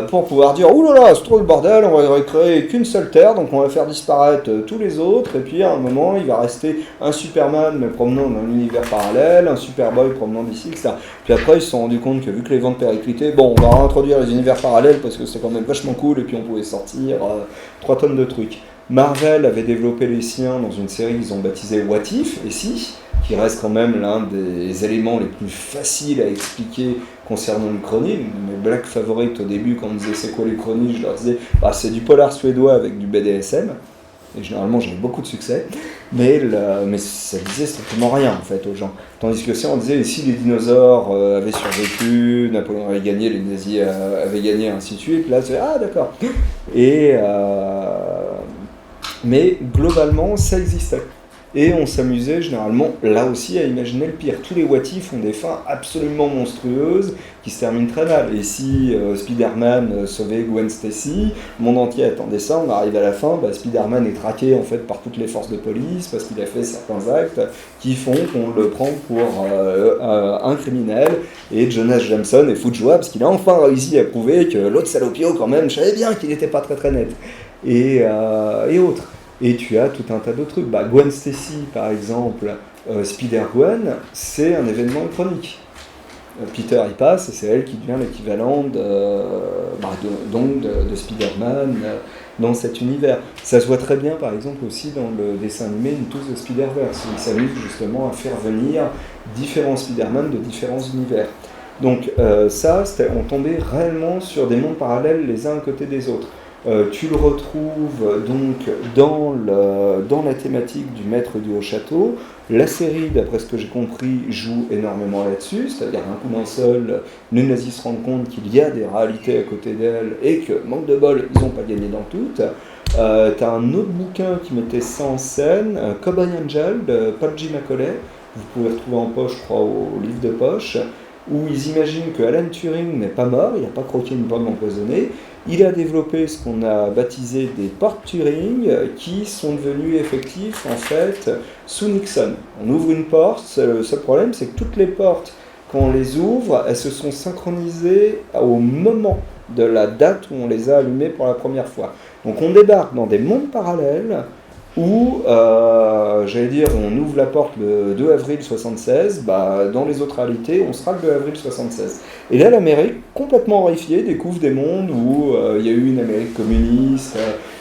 pour pouvoir dire « Ouh là là, c'est trop le bordel, on va créer qu'une seule Terre, donc on va faire disparaître tous les autres, et puis à un moment, il va rester un Superman mais promenant dans un univers parallèle, un Superboy promenant d'ici, etc. » Puis après, ils se sont rendus compte que vu que les ventes périclitaient, bon, on va réintroduire les univers parallèles parce que c'était quand même vachement cool, et puis on pouvait sortir 3 tonnes de trucs. Marvel avait développé les siens dans une série qu'ils ont baptisée What If, et si, qui reste quand même l'un des éléments les plus faciles à expliquer concernant l'Uchronie. Mes blagues favorites au début, quand on me disait c'est quoi l'Uchronie, je leur disais c'est du polar suédois avec du BDSM. Et généralement j'avais beaucoup de succès, mais ça disait strictement rien en fait aux gens. Tandis que si on disait si les dinosaures avaient survécu, Napoléon avait gagné, les nazis avaient gagné, ainsi de suite, là c'est d'accord. Mais globalement ça existait. Et on s'amusait généralement, là aussi, à imaginer le pire. Tous les what if ont des fins absolument monstrueuses qui se terminent très mal. Et si Spider-Man sauvait Gwen Stacy, le monde entier attendait ça, on arrive à la fin, Spider-Man est traqué en fait par toutes les forces de police parce qu'il a fait certains actes qui font qu'on le prend pour un criminel. Et Jonas Jameson est fou de joie parce qu'il a enfin réussi à prouver que l'autre salopio, quand même, je savais bien qu'il n'était pas très très net. Et autres. Et tu as tout un tas d'autres trucs. Gwen Stacy, par exemple, Spider-Gwen, c'est un événement chronique. Peter y passe, et c'est elle qui devient l'équivalent de Spider-Man dans cet univers. Ça se voit très bien, par exemple, aussi dans le dessin animé Into the Spider-Verse, où il s'amuse justement à faire venir différents Spider-Man de différents univers. Donc on tombait réellement sur des mondes parallèles les uns à côté des autres. Tu le retrouves donc dans la thématique du maître du haut château. La série, d'après ce que j'ai compris, joue énormément là-dessus, c'est-à-dire un coup d'un seul, les nazis se rendent compte qu'il y a des réalités à côté d'elles et que, manque de bol, ils n'ont pas gagné dans toutes. T'as un autre bouquin qui mettait ça en scène, Cowboy Angel de Paul G. Macaulay, vous pouvez retrouver en poche, je crois, au livre de poche, où ils imaginent que Alan Turing n'est pas mort, il n'a pas croqué une pomme empoisonnée. Il a développé ce qu'on a baptisé des portes Turing qui sont devenues effectives en fait sous Nixon. On ouvre une porte, le seul problème c'est que toutes les portes, quand on les ouvre, elles se sont synchronisées au moment de la date où on les a allumées pour la première fois. Donc on débarque dans des mondes parallèles où, on ouvre la porte le 2 avril 76, dans les autres réalités, on sera le 2 avril 76. Et là, l'Amérique, complètement horrifiée, découvre des mondes où il y a eu une Amérique communiste,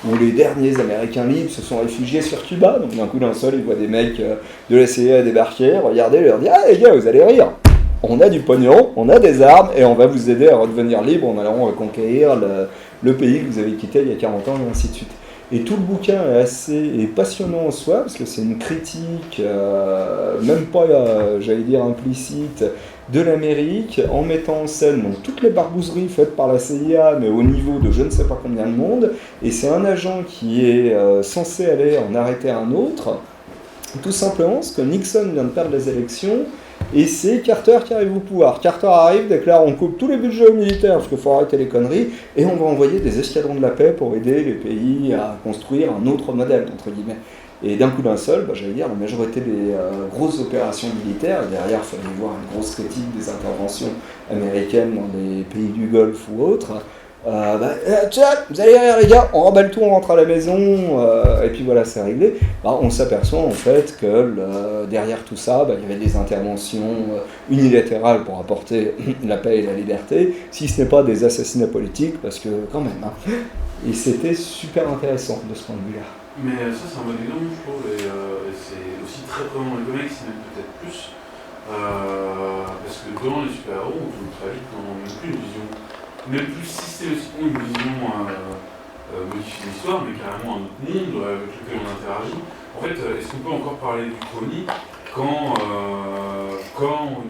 où les derniers Américains libres se sont réfugiés sur Cuba. Donc d'un coup d'un seul, ils voient des mecs de la CIA débarquer, regarder, leur dire « Ah les gars, vous allez rire, on a du pognon, on a des armes, et on va vous aider à redevenir libre en allant conquérir le pays que vous avez quitté il y a 40 ans, et ainsi de suite. » Et tout le bouquin est passionnant en soi, parce que c'est une critique, même pas, implicite, de l'Amérique, en mettant en scène donc, toutes les barbouzeries faites par la CIA, mais au niveau de je ne sais pas combien de monde, et c'est un agent qui est censé aller en arrêter un autre, tout simplement parce que Nixon vient de perdre les élections, et c'est Carter qui arrive au pouvoir. Carter arrive, déclare on coupe tous les budgets militaires parce qu'il faut arrêter les conneries et on va envoyer des escadrons de la paix pour aider les pays à construire un autre modèle, entre guillemets. Et d'un coup d'un seul, la majorité des grosses opérations militaires, et derrière il fallait voir une grosse critique des interventions américaines dans les pays du Golfe ou autres, vous allez rire les gars, on remballe tout, on rentre à la maison, et puis voilà, c'est réglé. On s'aperçoit en fait que derrière tout ça, il y avait des interventions unilatérales pour apporter la paix et la liberté, si ce n'est pas des assassinats politiques, parce que quand même. Et c'était super intéressant de ce point de vue-là. Mais ça, c'est un bon exemple, je trouve, et c'est aussi très présent dans les comics, même peut-être plus. Parce que dans les super-héros, on tombe très vite dans non plus une vision, même plus systématiquement une vision modifiée de l'histoire, mais carrément un autre monde avec lequel on interagit. En fait, est-ce qu'on peut encore parler d'Uchronie quand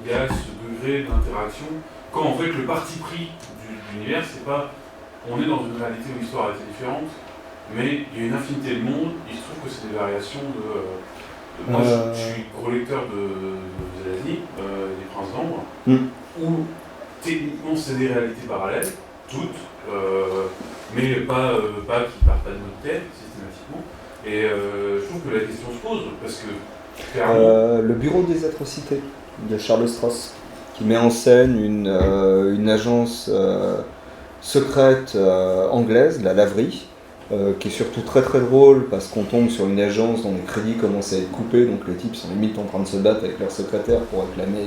il y a ce degré d'interaction, quand en fait le parti pris de l'univers, c'est pas on est dans une réalité où l'histoire a été différente, mais il y a une infinité de mondes, il se trouve que c'est des variations moi je suis gros lecteur de Zelazny, des Princes d'Ambre, où techniquement c'est des réalités parallèles, toutes, mais pas qui partent pas de notre tête systématiquement. Et je trouve que la question se pose, parce que clairement... le Bureau des Atrocités de Charles Stross, qui met en scène une agence secrète anglaise, la Laverie, qui est surtout très très drôle parce qu'on tombe sur une agence dont les crédits commencent à être coupés, donc les types sont limite en train de se battre avec leur secrétaire pour réclamer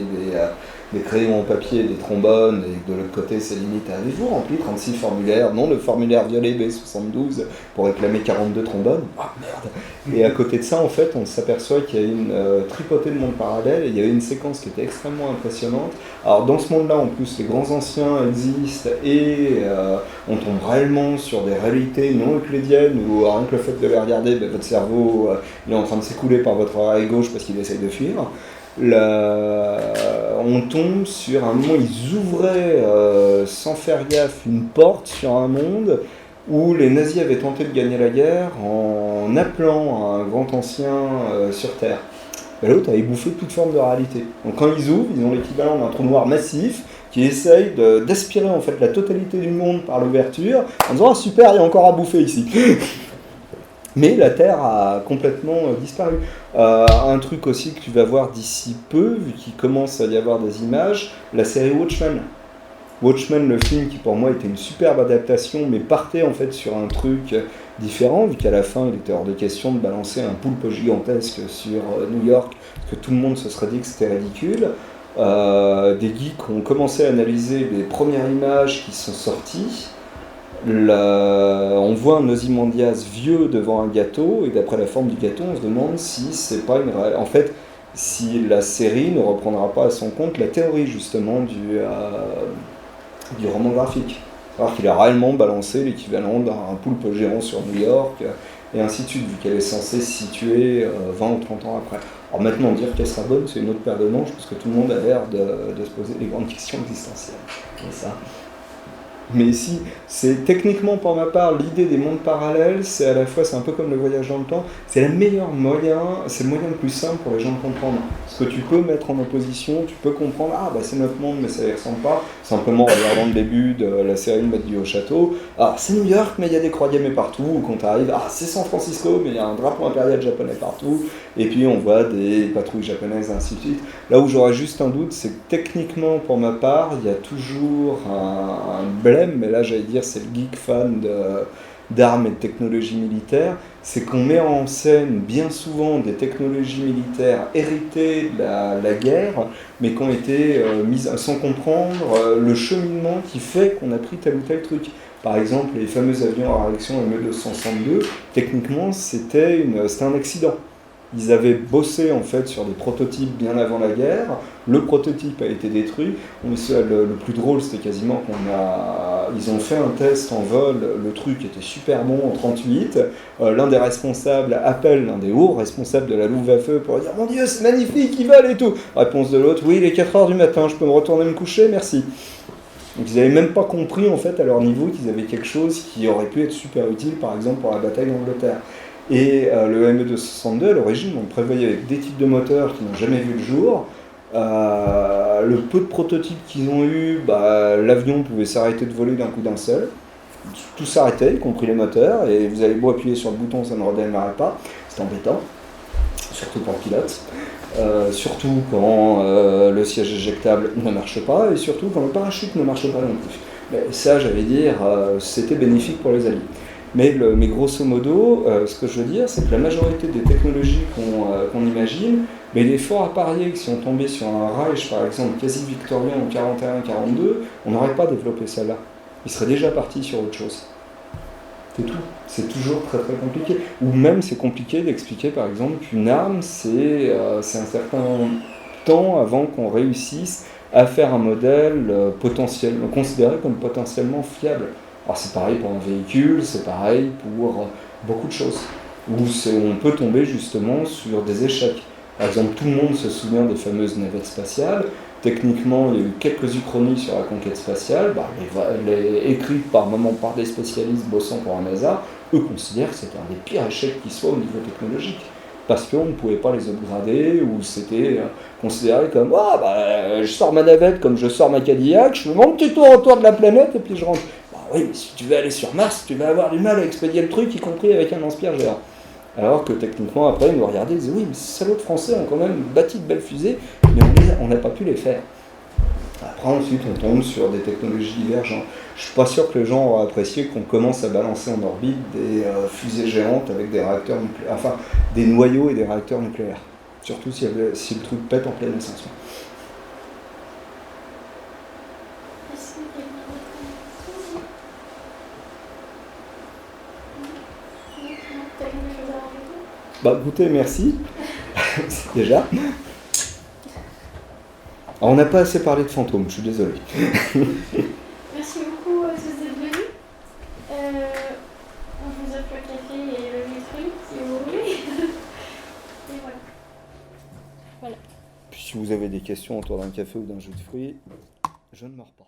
des crayons en papier, des trombones, et de l'autre côté c'est limite avez-vous rempli 36 formulaires? Non, le formulaire violet B72 pour réclamer 42 trombones. Ah merde. Et à côté de ça, en fait, on s'aperçoit qu'il y a une tripotée de mondes parallèles, et il y avait une séquence qui était extrêmement impressionnante. Alors dans ce monde-là, en plus, les grands anciens existent, et on tombe réellement sur des réalités non euclidiennes, où rien que le fait de les regarder, votre cerveau il est en train de s'écouler par votre oreille gauche parce qu'il essaye de fuir. On tombe sur un moment, ils ouvraient sans faire gaffe une porte sur un monde où les nazis avaient tenté de gagner la guerre en appelant un grand ancien sur Terre. Et l'autre avait bouffé toute forme de réalité. Donc quand ils ouvrent, ils ont l'équivalent d'un trou noir massif qui essaye d'aspirer en fait la totalité du monde par l'ouverture en disant ah, super, il y a encore à bouffer ici. Mais la Terre a complètement disparu. Un truc aussi que tu vas voir d'ici peu, vu qu'il commence à y avoir des images, la série Watchmen. Watchmen, le film qui pour moi était une superbe adaptation, mais partait en fait sur un truc différent, vu qu'à la fin il était hors de question de balancer un poulpe gigantesque sur New York, parce que tout le monde se serait dit que c'était ridicule. Des geeks ont commencé à analyser les premières images qui sont sorties. On voit un Ozymandias vieux devant un gâteau, et d'après la forme du gâteau, on se demande si c'est pas en fait, si la série ne reprendra pas à son compte la théorie justement du roman graphique. Alors qu'il a réellement balancé l'équivalent d'un poulpe géant sur New York, et ainsi de suite, vu qu'elle est censée se situer 20 ou 30 ans après. Alors maintenant, dire qu'elle sera bonne, c'est une autre paire de manches, parce que tout le monde a l'air de se poser les grandes questions existentielles. Et ça... Mais ici, c'est techniquement pour ma part, l'idée des mondes parallèles, c'est à la fois, c'est un peu comme le voyage dans le temps, c'est le meilleur moyen, c'est le moyen le plus simple pour les gens de comprendre. Parce que tu peux mettre en opposition, tu peux comprendre, ah bah c'est notre monde mais ça ne ressemble pas, simplement en regardant le début de la série Le Maître du Haut Château, ah c'est New York mais il y a des croix gammées partout, ou quand tu arrives, ah c'est San Francisco mais il y a un drapeau impérial japonais partout, et puis on voit des patrouilles japonaises, ainsi de suite. Là où j'aurais juste un doute, c'est que techniquement pour ma part, il y a toujours un mais là j'allais dire c'est le geek fan d'armes et de technologies militaires, c'est qu'on met en scène bien souvent des technologies militaires héritées de la guerre, mais qui ont été mises sans comprendre le cheminement qui fait qu'on a pris tel ou tel truc. Par exemple, les fameux avions à réaction ME-262, techniquement c'était un accident. Ils avaient bossé en fait sur des prototypes bien avant la guerre. Le prototype a été détruit. Le plus drôle, c'était quasiment ils ont fait un test en vol. Le truc était super bon en 38. L'un des responsables appelle l'un des hauts responsables de la Luftwaffe pour dire mon Dieu, c'est magnifique, ils volent et tout. Réponse de l'autre, oui, il est 4h du matin, je peux me retourner me coucher, merci. Donc ils n'avaient même pas compris en fait à leur niveau qu'ils avaient quelque chose qui aurait pu être super utile, par exemple pour la bataille d'Angleterre. Et le ME-262, à l'origine, on le prévoyait avec des types de moteurs qui n'ont jamais vu le jour. Le peu de prototypes qu'ils ont eu, l'avion pouvait s'arrêter de voler d'un coup d'un seul. Tout s'arrêtait, y compris les moteurs, et vous avez beau appuyer sur le bouton, ça ne redémarrait pas. C'était embêtant, surtout pour le pilote. Surtout quand le siège éjectable ne marche pas, et surtout quand le parachute ne marche pas non plus. Mais ça, j'allais dire, c'était bénéfique pour les alliés. Mais grosso modo, ce que je veux dire, c'est que la majorité des technologies qu'on imagine, mais il est fort à parier que si on tombait sur un Reich, par exemple, quasi victorien en 41-42, on n'aurait pas développé celle-là. Il serait déjà parti sur autre chose. C'est tout. C'est toujours très très compliqué. Ou même c'est compliqué d'expliquer, par exemple, qu'une arme, c'est un certain... temps avant qu'on réussisse à faire un modèle considéré comme potentiellement fiable. Alors c'est pareil pour un véhicule, c'est pareil pour beaucoup de choses, où on peut tomber justement sur des échecs. Par exemple, tout le monde se souvient des fameuses navettes spatiales. Techniquement, il y a eu quelques uchronies sur la conquête spatiale, écrites par moments par des spécialistes bossant pour la NASA. Eux considèrent que c'était un des pires échecs qui soit au niveau technologique, parce qu'on ne pouvait pas les upgrader, ou c'était considéré comme je sors ma navette comme je sors ma Cadillac, je fais mon petit tour autour de la planète et puis je rentre. Oui, mais si tu veux aller sur Mars, tu vas avoir du mal à expédier le truc, y compris avec un lance-pierre géant. Alors que techniquement, après, ils nous regardaient, ils disaient oui, mais ces salauds de Français ont quand même bâti de belles fusées, mais on n'a pas pu les faire. Après, ensuite, on tombe sur des technologies divergentes. Je ne suis pas sûr que les gens auraient apprécié qu'on commence à balancer en orbite des fusées géantes avec des réacteurs nucléaires, enfin, des noyaux et des réacteurs nucléaires. Surtout si le truc pète en pleine ascension. Écoutez, merci. Déjà. Alors, on n'a pas assez parlé de fantômes, je suis désolé. Merci beaucoup à tous d'être venus. On vous offre le café et le jus de fruits, si vous voulez. Et voilà. Puis si vous avez des questions autour d'un café ou d'un jus de fruits, je ne mords pas.